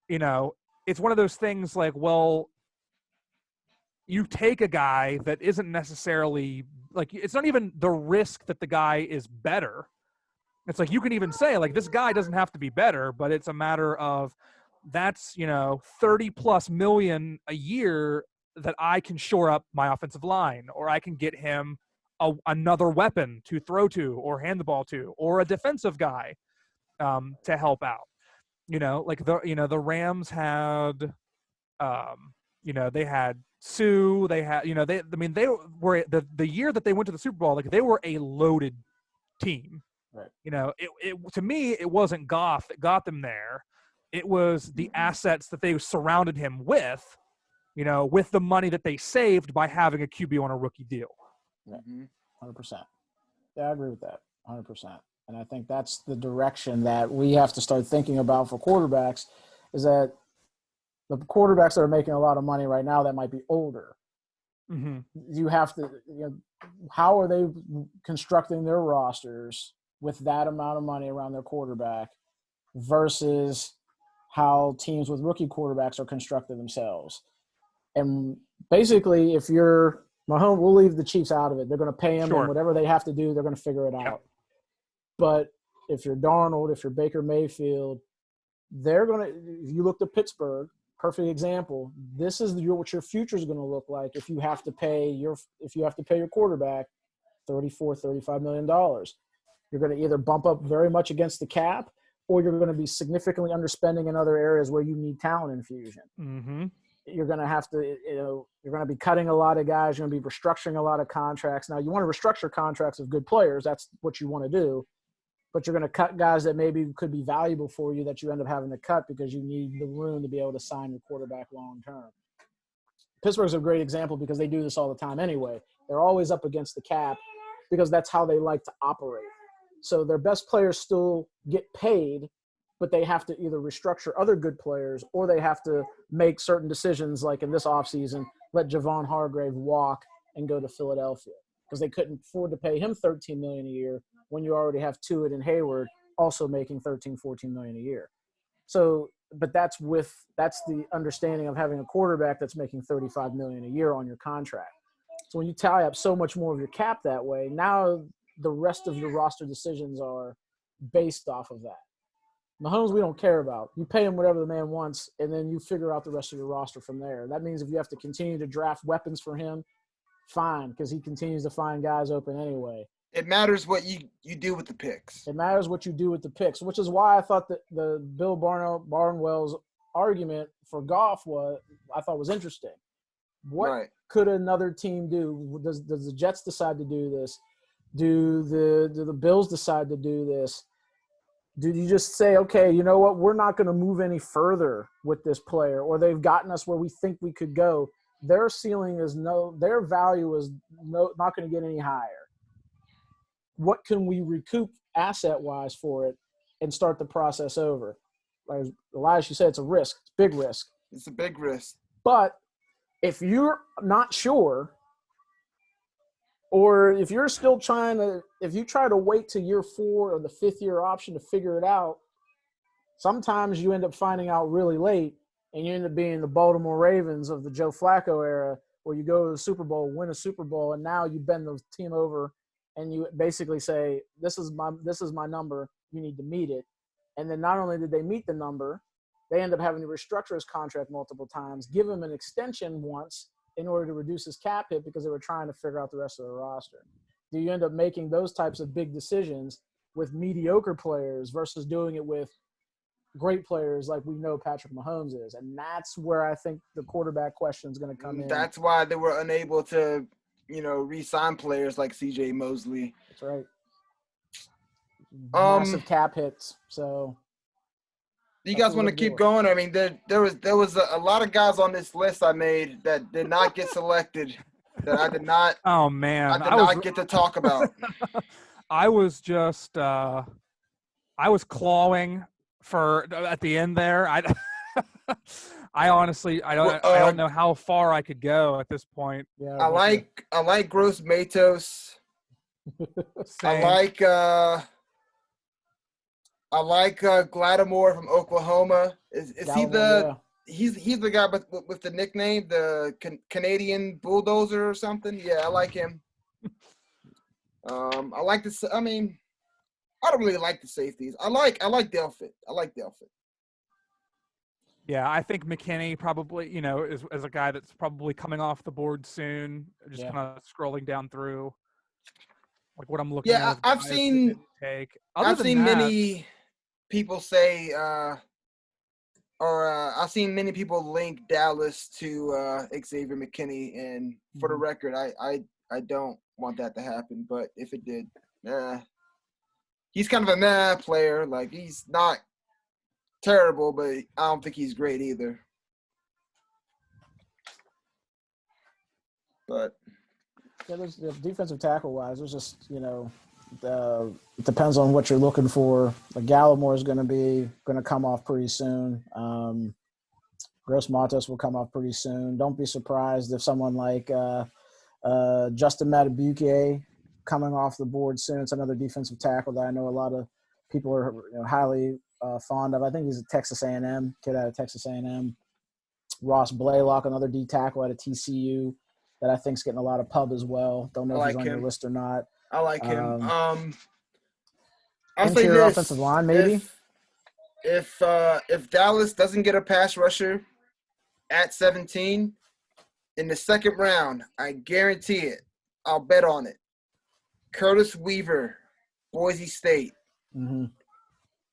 you know, it's one of those things. Like, well, you take a guy that isn't necessarily like, it's not even the risk that the guy is better. It's like, you can even say, like, this guy doesn't have to be better, but it's a matter of that's, you know, $30+ million a year that I can shore up my offensive line, or I can get him another weapon to throw to or hand the ball to, or a defensive guy to help out. You know, like the Rams had, you know, they had Sue, they had, you know, they were the year that they went to the Super Bowl, like they were a loaded team. Right. You know, it to me, it wasn't Goff that got them there. It was the assets that they surrounded him with, you know, with the money that they saved by having a QB on a rookie deal. Yeah, 100%. Yeah, I agree with that, 100%. And I think that's the direction that we have to start thinking about for quarterbacks, is that the quarterbacks that are making a lot of money right now that might be older, you have to, you know, how are they constructing their rosters with that amount of money around their quarterback versus how teams with rookie quarterbacks are constructed themselves. And basically, if you're Mahomes, we'll leave the Chiefs out of it. They're going to pay him, and whatever they have to do, they're going to figure it out. But if you're Darnold, if you're Baker Mayfield, they're going to – if you look at Pittsburgh, perfect example, this is what your future is going to look like if you have to pay your quarterback $34-35 million. You're going to either bump up very much against the cap, or you're going to be significantly underspending in other areas where you need talent infusion. you're going to have to, you're going to be cutting a lot of guys. You're going to be restructuring a lot of contracts. Now, you want to restructure contracts of good players. That's what you want to do. But you're going to cut guys that maybe could be valuable for you that you end up having to cut because you need the room to be able to sign your quarterback long term. Pittsburgh's a great example because they do this all the time anyway. They're always up against the cap because that's how they like to operate. So their best players still get paid, but they have to either restructure other good players or they have to make certain decisions, like in this offseason, let Javon Hargrave walk and go to Philadelphia because they couldn't afford to pay him $13 million a year when you already have Tuitt and Hayward also making $13-14 million a year. So, but that's the understanding of having a quarterback that's making $35 million a year on your contract. So when you tie up so much more of your cap that way, now the rest of your roster decisions are based off of that. Mahomes, we don't care about. You pay him whatever the man wants, and then you figure out the rest of your roster from there. That means if you have to continue to draft weapons for him, fine, because he continues to find guys open anyway. It matters what you do with the picks. It matters what you do with the picks, which is why I thought that the Bill Barnwell's argument for Goff I thought was interesting. What could another team do? Does the Jets decide to do this? Do the Bills decide to do this? Do you just say, okay, you know what, we're not going to move any further with this player, or they've gotten us where we think we could go? Their ceiling is their value is not going to get any higher. What can we recoup asset-wise for it and start the process over? Like Elias, you said, it's a risk. It's a big risk. It's a big risk. But if you're not sure, or if you're still if you try to wait to year 4 or the 5th year option to figure it out, sometimes you end up finding out really late and you end up being the Baltimore Ravens of the Joe Flacco era where you go to the Super Bowl, win a Super Bowl, and now you bend the team over and you basically say, this is my number, you need to meet it. And then not only did they meet the number, they end up having to restructure his contract multiple times, give him an extension once in order to reduce his cap hit because they were trying to figure out the rest of the roster. Do you end up making those types of big decisions with mediocre players versus doing it with great players like we know Patrick Mahomes is? And that's where I think the quarterback question is going to come in. That's why they were unable to, re-sign players like C.J. Mosley. That's right. Massive cap hits. So do you guys want to keep going? I mean, there was a lot of guys on this list I made that did not get selected that I did not. Oh man, I did not get to talk about. I was just I was clawing for at the end there. I honestly I don't know how far I could go at this point. Yeah, I like Gross Matos. I like Gladamore from Oklahoma. Is he the he's the guy with the nickname, the Canadian Bulldozer or something? Yeah, I like him. I like this. I mean, I don't really like the safeties. I like Delpit. I like Delpit. Yeah, I think McKinney probably, is a guy that's probably coming off the board soon. Just kind of scrolling down through, like what I'm looking at. Yeah, I've seen many people say, I've seen many people link Dallas to Xavier McKinney, and for the record, I don't want that to happen. But if it did, he's kind of a player. Like, he's not terrible, but I don't think he's great either. But there's defensive tackle wise, there's just it depends on what you're looking for. Like Gallimore is going to come off pretty soon. Gross Matos will come off pretty soon. Don't be surprised if someone like Justin Matabuke coming off the board soon. It's another defensive tackle that I know a lot of people are highly fond of. I think he's a Texas A&M kid out of Texas A&M. Ross Blaylock, another D tackle out of TCU that I think is getting a lot of pub as well. Don't know if he's on your list or not. I like him. I'll say interior this: offensive line, maybe. If Dallas doesn't get a pass rusher at 17 in the second round, I guarantee it. I'll bet on it. Curtis Weaver, Boise State. Mm-hmm.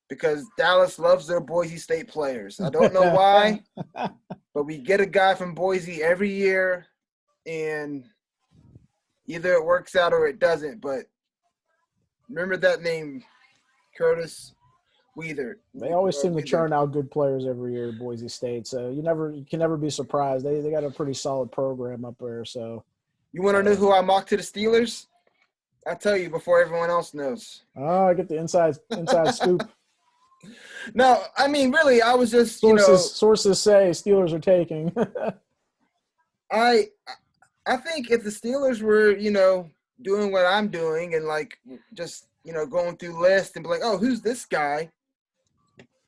because Dallas loves their Boise State players. I don't know why, but we get a guy from Boise every year, and either it works out or it doesn't. But remember that name, Curtis Weather. They always seem to churn out good players every year, Boise State. So you can never be surprised. They got a pretty solid program up there. So you want to know who I mocked to the Steelers? I'll tell you before everyone else knows. Oh, I get the inside scoop. No, I mean really, I was just sources say Steelers are taking. I think if the Steelers were doing what I'm doing and like just going through lists and be like, oh, who's this guy?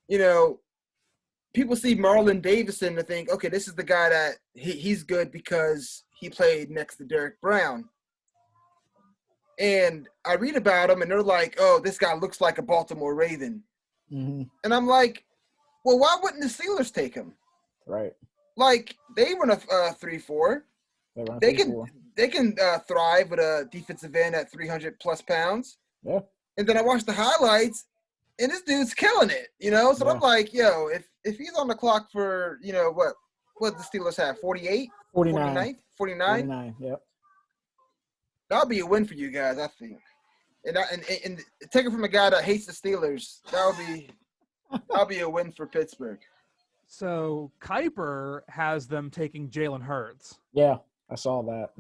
People see Marlon Davison to think, okay, this is the guy that he's good because he played next to Derrick Brown. And I read about him, and they're like, oh, this guy looks like a Baltimore Raven. Mm-hmm. And I'm like, well, why wouldn't the Steelers take him? Right. Like, they run a 3-4. They can thrive with a defensive end at 300-plus pounds. Yeah. And then I watched the highlights, and this dude's killing it, So yeah. I'm like, yo, if he's on the clock for, what the Steelers have, 48? 49. 49? Yep. That'll be a win for you guys, I think. And take it from a guy that hates the Steelers. That'll be a win for Pittsburgh. So Kuiper has them taking Jalen Hurts. Yeah, I saw that.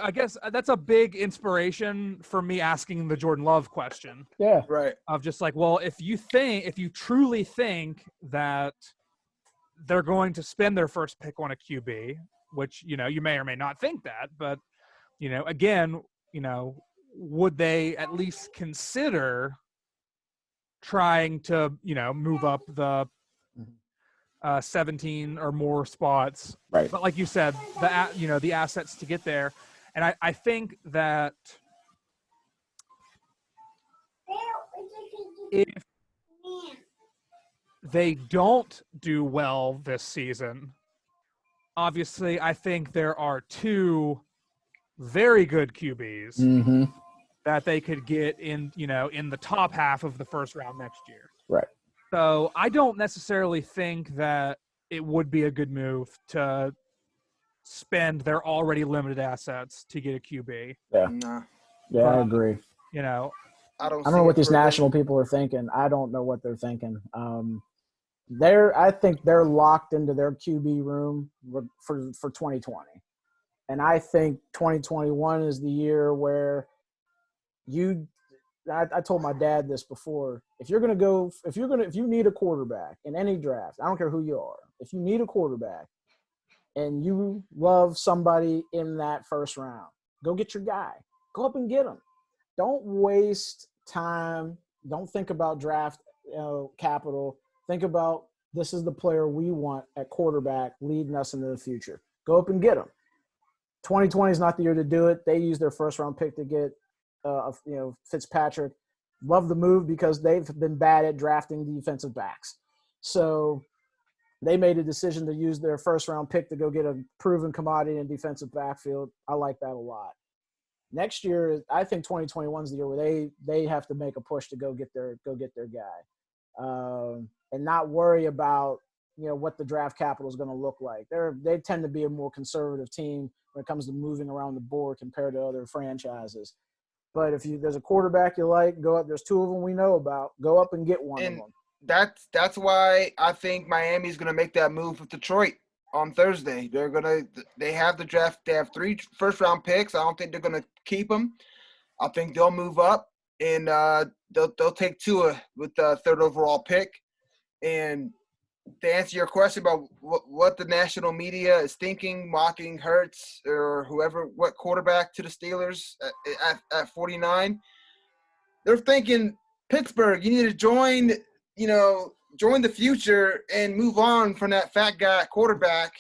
I guess that's a big inspiration for me asking the Jordan Love question. Yeah. Right. Of just like, well, if you truly think that they're going to spend their first pick on a QB, which, you may or may not think that, but, again, would they at least consider trying to, move up the 17 or more spots? Right. But like you said, the assets to get there. And I think that if they don't do well this season, obviously, I think there are two very good QBs that they could get in the top half of the first round next year. Right. So I don't necessarily think that it would be a good move to spend their already limited assets to get a QB. Yeah. Nah. Yeah, I agree. I don't know what these national people are thinking. I don't know what they're thinking. I think they're locked into their QB room for 2020. And I think 2021 is the year where I told my dad this before. If you need a quarterback in any draft, I don't care who you are. If you need a quarterback and you love somebody in that first round, go get your guy. Go up and get him. Don't waste time. Don't think about draft capital. Think about, this is the player we want at quarterback leading us into the future. Go up and get him. 2020 is not the year to do it. They used their first-round pick to get Fitzpatrick. Love the move because they've been bad at drafting defensive backs. So they made a decision to use their first-round pick to go get a proven commodity in defensive backfield. I like that a lot. Next year, I think 2021 is the year where they have to make a push to go get their guy. And not worry about what the draft capital is going to look like. They tend to be a more conservative team when it comes to moving around the board compared to other franchises. But if there's a quarterback you like, go up. There's two of them we know about. Go up and get one of them. That's why I think Miami's going to make that move with Detroit on Thursday. They have the draft. They have 3 first-round picks. I don't think they're going to keep them. I think they'll move up and they'll take Tua with the 3rd overall pick. And to answer your question about what the national media is thinking, mocking Hurts or whoever, what quarterback to the Steelers at 49, they're thinking, Pittsburgh, you need to join the future and move on from that fat guy at quarterback,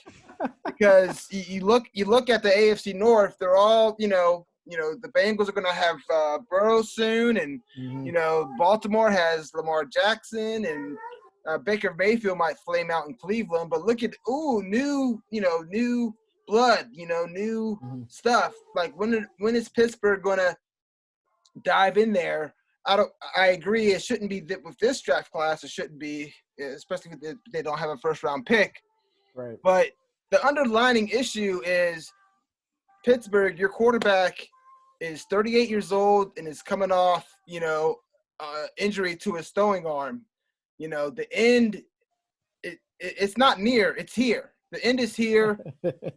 because you look at the AFC North, they're all, the Bengals are going to have Burrow soon, and Baltimore has Lamar Jackson, and Baker Mayfield might flame out in Cleveland, but look at new blood, new stuff. Like when is Pittsburgh gonna dive in there I agree. It shouldn't be with this draft class. It shouldn't be, especially if they don't have a first round pick. Right. But the underlining issue is Pittsburgh. Your quarterback is 38 years old and is coming off, injury to his throwing arm. The end. It's not near. It's here. The end is here,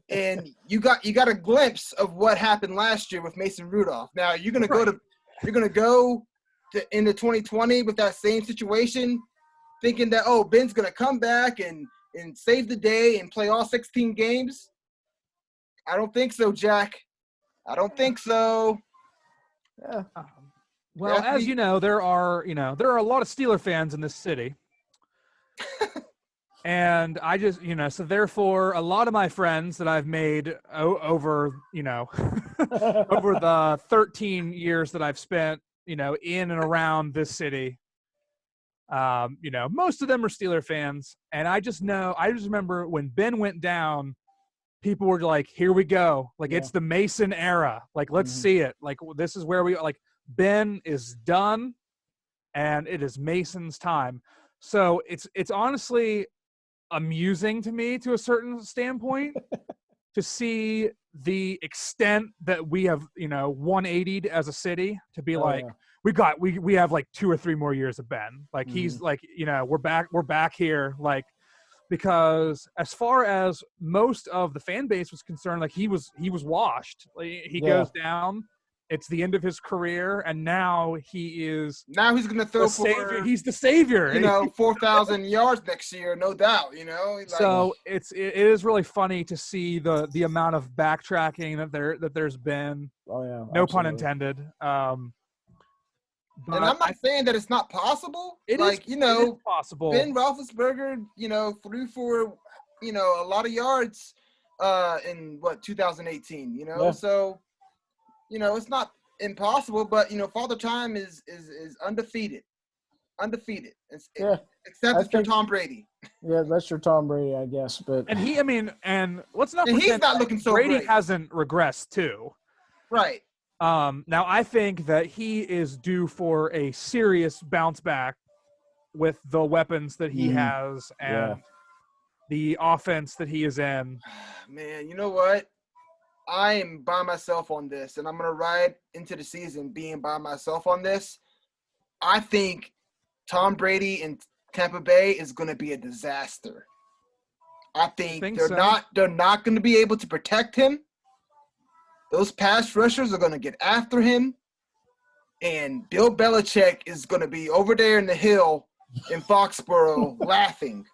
and you got a glimpse of what happened last year with Mason Rudolph. Now you're gonna go into 2020 with that same situation, thinking that Ben's gonna come back and save the day and play all 16 games. I don't think so, Jack. I don't think so. Yeah. Well, as you know, there are a lot of Steeler fans in this city. And I just, so therefore, a lot of my friends that I've made over, over the 13 years that I've spent, in and around this city, most of them are Steeler fans. And I just remember when Ben went down, people were like, here we go. Like, it's the Mason era. Like, let's see it. Like, this is where Ben is done, and it is Mason's time. So it's honestly amusing to me to a certain standpoint to see the extent that we have 180'd as a city, to be we have like 2 or 3 more years of Ben. Like he's like, we're back here, like, because as far as most of the fan base was concerned, like he was washed. Like, he goes down. It's the end of his career, and now he's going to throw for savior. He's the savior. 4,000 yards next year, no doubt. So it is really funny to see the amount of backtracking that there's been. Oh yeah, no pun intended. But and I'm not saying that it's not possible. It is possible. Ben Roethlisberger, threw for a lot of yards in 2018. So. It's not impossible, but Father Time is undefeated, except for Tom Brady. Yeah, that's your Tom Brady, I guess. But and let's not and pretend he's not looking so Brady great. Hasn't regressed too, right? Now I think that he is due for a serious bounce back with the weapons that he has and the offense that he is in. Man, you know what? I am by myself on this, and I'm going to ride into the season being by myself on this. I think Tom Brady in Tampa Bay is going to be a disaster. I think they're not going to be able to protect him. Those pass rushers are going to get after him, and Bill Belichick is going to be over there in the hill in Foxborough laughing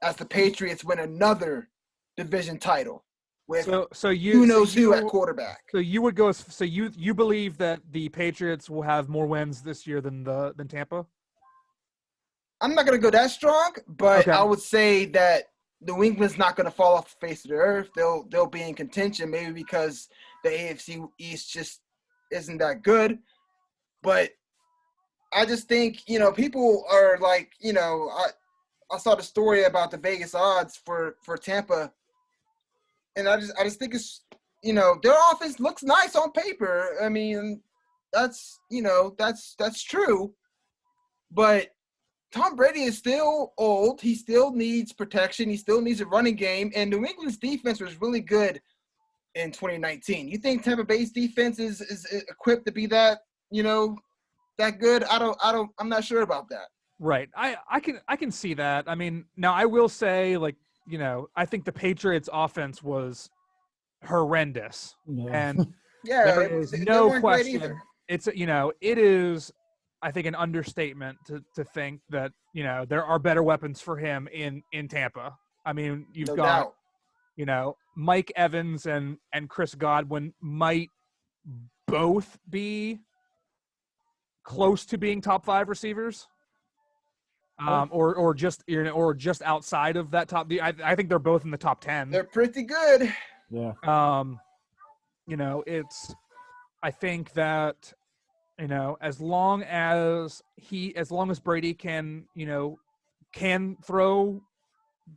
as the Patriots win another division title. Who knows who at quarterback? So you would go. So you believe that the Patriots will have more wins this year than Tampa? I'm not going to go that strong, but I would say that New England's not going to fall off the face of the earth. They'll be in contention, maybe because the AFC East just isn't that good. But I just think people are like I saw the story about the Vegas odds for Tampa. And I just think it's, their offense looks nice on paper. I mean, that's true. But Tom Brady is still old. He still needs protection. He still needs a running game. And New England's defense was really good in 2019. You think Tampa Bay's defense is equipped to be that, that good? I'm not sure about that. Right. I can see that. I mean, now I will say, like, I think the Patriots' offense was horrendous, and there is no question. It's it is, I think, an understatement to think that there are better weapons for him in Tampa. I mean, you've got Mike Evans and Chris Godwin might both be close to being top 5 receivers. Or just outside of that top. I think they're both in the top 10. They're pretty good. Yeah. I think that as long as Brady can throw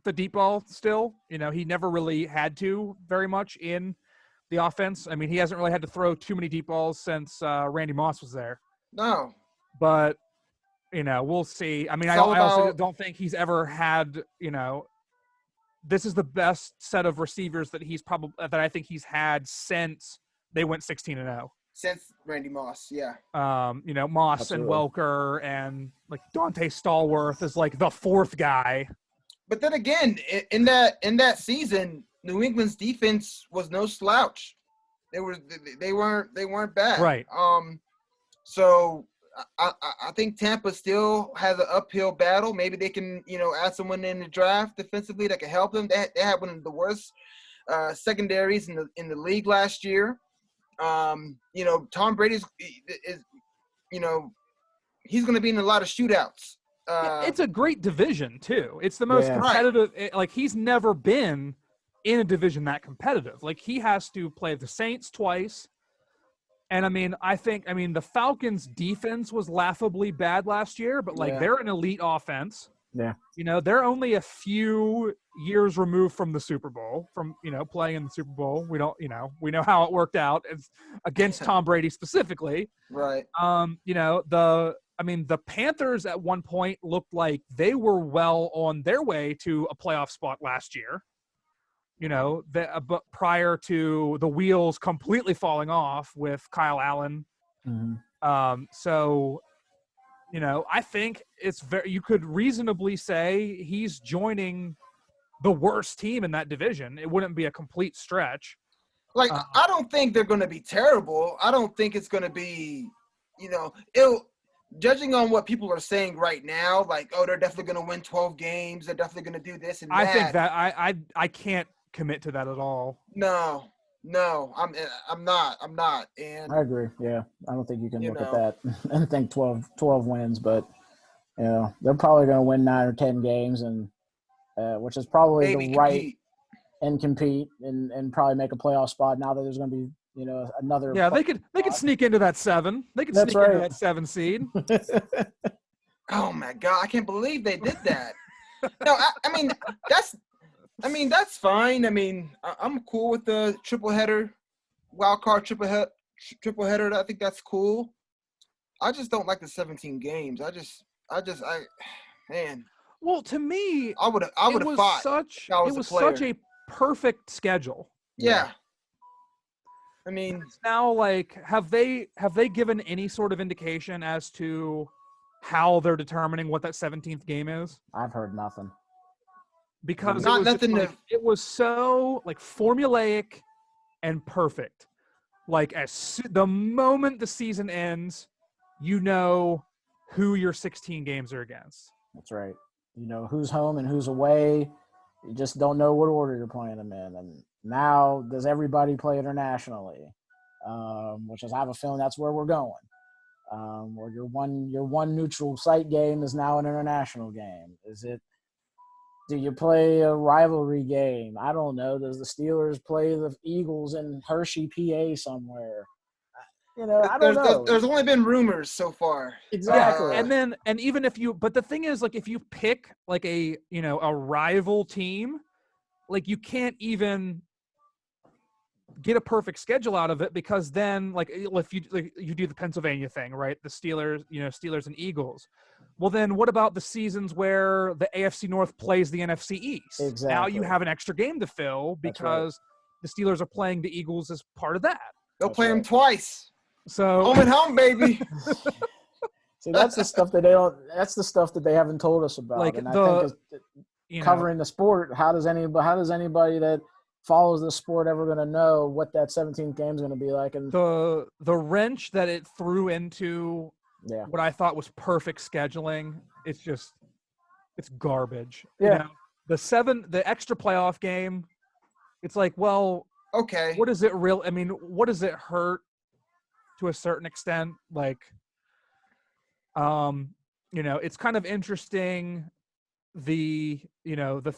the deep ball still, he never really had to very much in the offense. I mean, he hasn't really had to throw too many deep balls since Randy Moss was there. No. but we'll see. I mean, I all also about- don't think he's ever had, this is the best set of receivers that I think he's had since they went 16-0. Since Randy Moss, yeah. Moss Absolutely. and Welker and like Dante Stallworth is like the fourth guy. But then again, in that season, New England's defense was no slouch. They weren't bad. Right. So I think Tampa still has an uphill battle. Maybe they can, add someone in the draft defensively that can help them. They had one of the worst secondaries in the league last year. Tom Brady's he's going to be in a lot of shootouts. It's a great division too. It's the most competitive. Like he's never been in a division that competitive. Like he has to play the Saints twice. And I think the Falcons defense was laughably bad last year, but they're an elite offense. Yeah. They're only a few years removed from the Super Bowl, from, playing in the Super Bowl. We don't, we know how it worked out. It's against Tom Brady specifically. Right. The Panthers at one point looked like they were well on their way to a playoff spot last year. But prior to the wheels completely falling off with Kyle Allen. Mm-hmm. I think you could reasonably say he's joining the worst team in that division. It wouldn't be a complete stretch. I don't think they're going to be terrible. I don't think it's going to be, judging on what people are saying right now, they're definitely going to win 12 games. They're definitely going to do this and that. I think that I can't commit to that at all. No, I'm not. And I agree. Yeah. I don't think you can look at that and think 12 wins, but they're probably going to win 9 or 10 games and which is probably maybe the right compete. and compete and probably make a playoff spot now that there's going to be, another. Yeah, they could sneak into that 7. They could That's sneak into right. that 7 seed. Oh my God, I can't believe they did that. No, that's fine. I'm cool with the triple header, wild card triple header. I think that's cool. I just don't like the 17 games. Man. Well, to me, I would have fought. It was such a perfect schedule. Yeah. It's now have they given any sort of indication as to how they're determining what that 17th game is? I've heard nothing. Because it was so formulaic and perfect. The moment the season ends, who your 16 games are against. That's right. Who's home and who's away. You just don't know what order you're playing them in. And now, does everybody play internationally? Which is, I have a feeling that's where we're going. Where your one neutral site game is now an international game. Do you play a rivalry game? I don't know. Does the Steelers play the Eagles in Hershey, PA somewhere? I don't know. There's only been rumors so far. Exactly. And even but the thing is, if you pick a rival team, you can't even get a perfect schedule out of it, because then if you do the Pennsylvania thing, right? The Steelers and Eagles. Well, then what about the seasons where the AFC North plays the NFC East? Exactly. Now you have an extra game to fill because the Steelers are playing the Eagles as part of that. They'll play them twice. So home and home, baby. See, that's the stuff that they don't. That's the stuff that they haven't told us about. And I think covering the sport, how does anybody that follows the sport ever going to know what that 17th game is going to be like? And the wrench that it threw into what I thought was perfect scheduling, it's garbage. Yeah. The extra playoff game, it's okay. What does it what does it hurt to a certain extent? It's kind of interesting the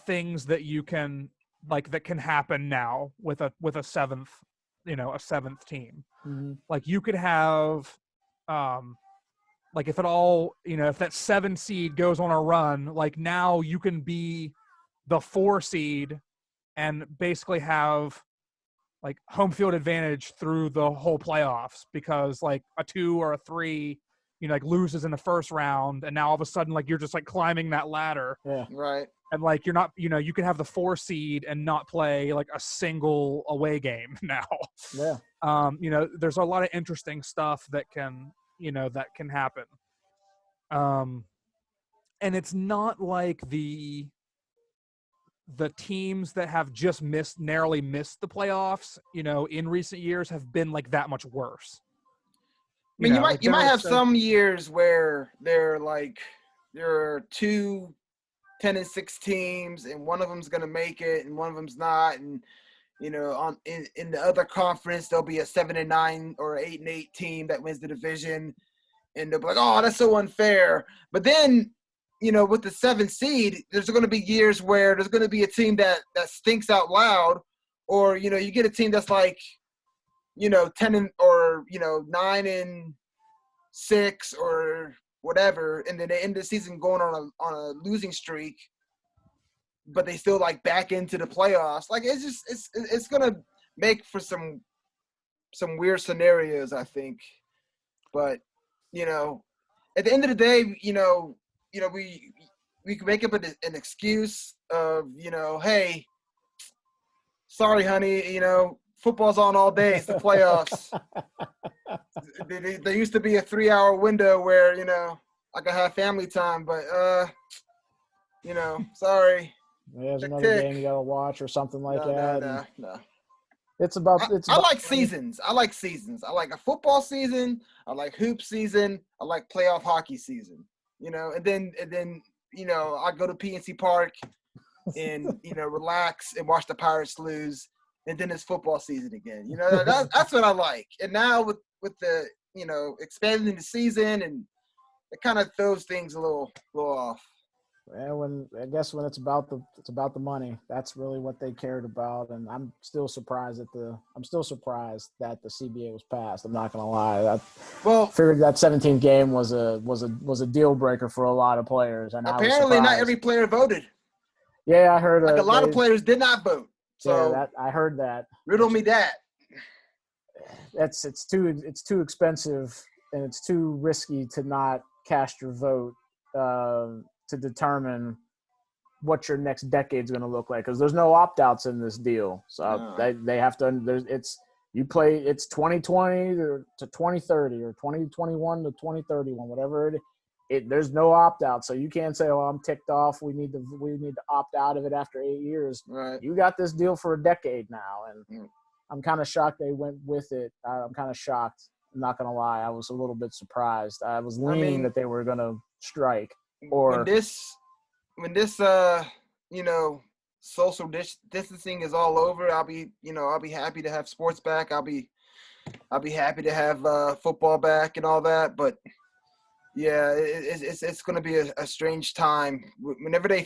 things that you can that can happen now with a seventh team. mm-hmm. You could have if it all if that 7 seed goes on a run, now you can be the 4 seed and basically have home field advantage through the whole playoffs, because a 2 or a 3 like loses in the first round, and now all of a sudden like you're just like climbing that ladder. Yeah. Right. And like you're not, you can have the 4 seed and not play like a single away game now. Yeah. There's a lot of interesting stuff that can happen. And it's not like the teams that have just narrowly missed the playoffs, in recent years have been like that much worse. I mean, you might have some years where there are 2 10-6 teams, and one of them's going to make it, and one of them's not. And in the other conference, there'll be a 7-9 or 8-8 team that wins the division, and they'll be like, "Oh, that's so unfair." But then, with the 7 seed, there's going to be years where there's going to be a team that stinks out loud, or you get a team that's like, 10 or 9-6 or whatever, and then they end the season going on a losing streak, but they still like back into the playoffs. Like it's gonna make for some weird scenarios, I think. But at the end of the day, we can make up an excuse of hey, sorry, honey, football's on all day. It's the playoffs. There used to be a 3-hour window where, I could have family time, but, sorry. There's another game you got to watch or something like that. No. I like seasons. I like seasons. I like a football season. I like hoop season. I like playoff hockey season, and then, I go to PNC Park and, relax and watch the Pirates lose. And then it's football season again. That's what I like. And now with the expanding the season, and it kind of throws things a little off. And I guess when it's about the money, that's really what they cared about. And I'm still surprised that the CBA was passed. I'm not gonna lie. I figured that 17th game was a deal breaker for a lot of players. And apparently, not every player voted. Yeah, I heard. A lot of players did not vote. So yeah, I heard that. Riddle me that. It's too expensive, and it's too risky to not cast your vote to determine what your next decade's going to look like, because there's no opt-outs in this deal. So they have to. It's 2020 to 2030 or 2021 to 2031, whatever it is. There's no opt-out, so you can't say, "Oh, I'm ticked off. We need to opt out of it after 8 years." Right. You got this deal for a decade now, and I'm kind of shocked they went with it. I'm kind of shocked. I'm not gonna lie. I was a little bit surprised. I was leaning that they were gonna strike. Or when this social distancing is all over, I'll be happy to have sports back. I'll be happy to have football back and all that, but. Yeah, it's going to be a strange time. Whenever they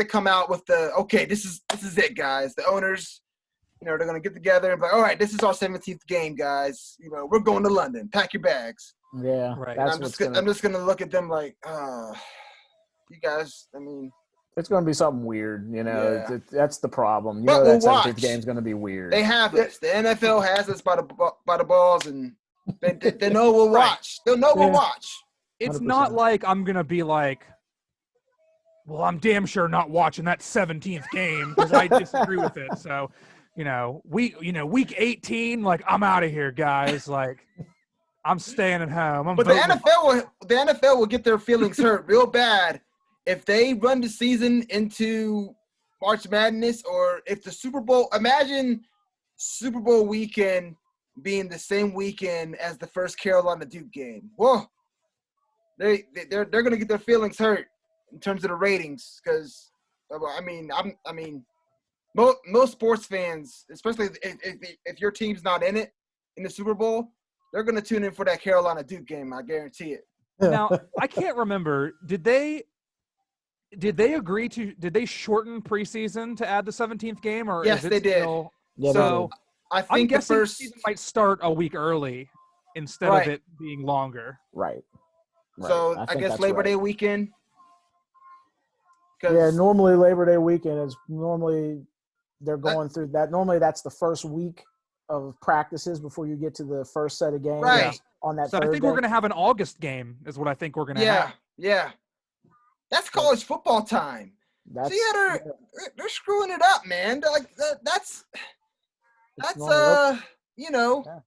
come out with this is it, guys. The owners, they're going to get together and be like, all right, this is our 17th game, guys. We're going to London. Pack your bags. Yeah, right. I'm just going to look at them like, you guys. I mean, it's going to be something weird. Yeah. That's the problem. But that 17th game's going to be weird. They have us. The NFL has us by the balls, and they know we'll watch. They'll know we'll watch. It's 100%. not like I'm going to be like, well, I'm damn sure not watching that 17th game because I disagree with it. So, week 18, like, I'm out of here, guys. Like, I'm staying at home. But the NFL will get their feelings hurt real bad if they run the season into March Madness, or if the Super Bowl – imagine Super Bowl weekend being the same weekend as the first Carolina Duke game. Whoa. They're going to get their feelings hurt in terms of the ratings, because most sports fans, especially if your team's not in it in the Super Bowl, they're going to tune in for that Carolina Duke game. I guarantee it. Now, I can't remember. Did they agree to? Did they shorten preseason to add the 17th game, or yes, is it they did. Yeah, so I think the first season might start a week early instead of it being longer. Right. So I guess Labor Day weekend. Yeah, normally Labor Day weekend is they're going through that. Normally that's the first week of practices before you get to the first set of games Right. on that So Thursday. I think we're going to have an August game is what I think we're going to Yeah, have. yeah. That's college football time. That's, See how they're screwing it up, man. Like that's normal. you know, Yeah.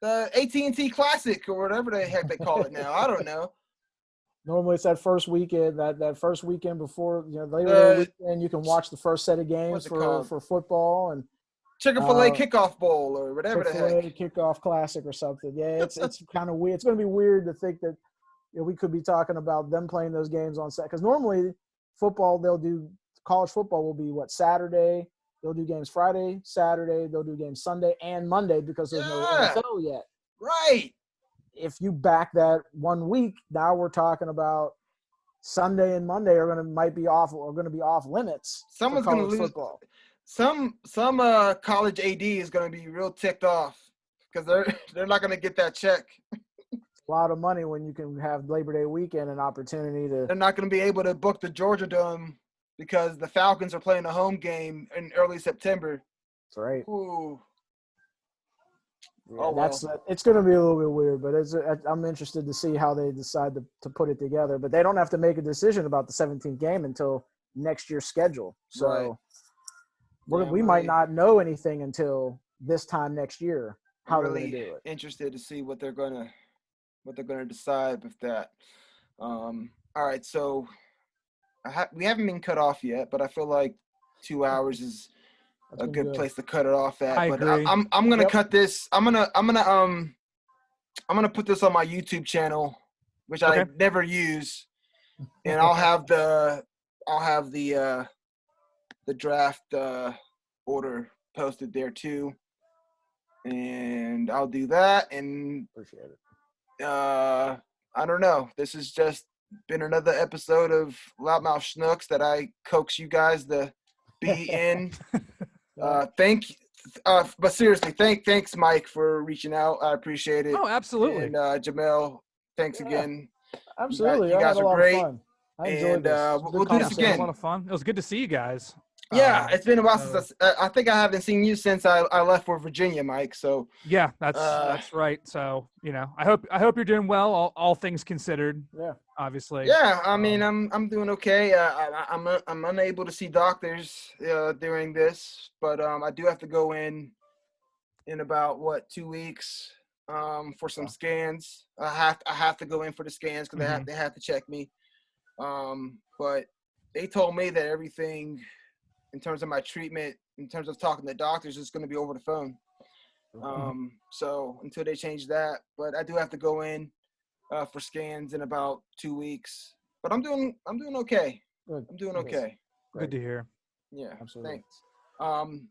the AT&T Classic or whatever the heck they call it now. I don't know. Normally it's that first weekend, that first weekend before, Labor Day weekend, you can watch the first set of games What's it for called? football and Chick-fil-A Kickoff Bowl or whatever the Chick-fil-A heck. Kickoff Classic or something. Yeah, it's kind of weird. It's going to be weird to think that we could be talking about them playing those games on Saturday. Because normally football, college football will be Saturday. They'll do games Friday, Saturday. They'll do games Sunday and Monday because there's no NFL yet. Right. If you back that 1 week, now we're talking about Sunday and Monday might be off limits. Someone's for going to college lose. football. Some college AD is going to be real ticked off because they're not going to get that check. A lot of money when you can have Labor Day weekend an opportunity to. They're not going to be able to book the Georgia Dome because the Falcons are playing a home game in early September. That's right. Ooh. Yeah, Oh, well. It's going to be a little bit weird, but I'm interested to see how they decide to put it together. But they don't have to make a decision about the 17th game until next year's schedule. So we might not know anything until this time next year how they're going to do it. Interested to see what they're going to decide with that. All right, so we haven't been cut off yet, but I feel like 2 hours is a good place to cut it off at. I agree. I'm gonna cut this. I'm gonna put this on my YouTube channel, which I never use, and I'll have the draft order posted there too, and I'll do that. And appreciate it. I don't know. This has just been another episode of Loudmouth Snooks that I coax you guys to be in. Thank you. But seriously, thanks, Mike, for reaching out. I appreciate it. Oh, absolutely. And Jamelle, thanks again. Absolutely. You guys are great. Fun. I enjoyed this. We'll do this again. A lot of fun. It was good to see you guys. Yeah, it's been a while since I think I haven't seen you since I left for Virginia, Mike. So yeah, that's right. So I hope you're doing well. All things considered. Yeah, obviously. Yeah, I mean I'm doing okay. I'm unable to see doctors during this, but I do have to go in about 2 weeks for some scans. I have to go in for the scans because they have to check me. But they told me that everything in terms of my treatment, in terms of talking to doctors, is going to be over the phone. So until they change that, but I do have to go in for scans in about 2 weeks. But I'm doing okay. Good. I'm doing okay. Good to hear. Yeah, absolutely. Thanks.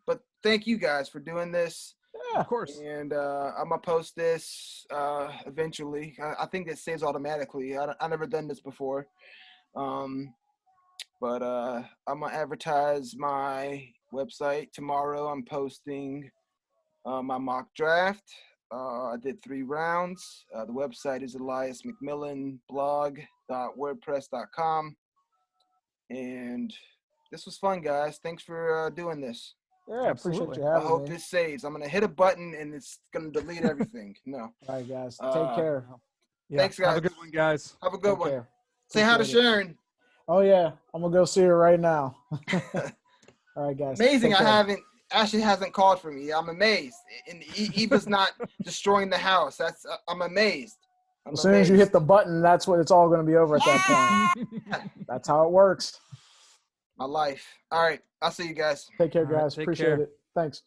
But thank you guys for doing this. Yeah, of course. And I'm gonna post this eventually. I think it saves automatically. I never done this before. But I'm going to advertise my website. Tomorrow I'm posting my mock draft. I did 3 rounds. The website is Elias McMillan blog.wordpress.com. And this was fun, guys. Thanks for doing this. Yeah, appreciate you having me. I hope this saves. I'm going to hit a button and it's going to delete everything. No. All right, guys. Take care. Yeah. Thanks, guys. Have a good one, guys. Have a good one. Care. Say hi to Sharon. Oh, yeah. I'm going to go see her right now. All right, guys. Amazing. Ashley hasn't called for me. I'm amazed. And Eva's not destroying the house. I'm amazed. As soon as you hit the button, that's what it's all going to be over at that point. That's how it works. My life. All right. I'll see you guys. Take care, guys. Appreciate it. Thanks.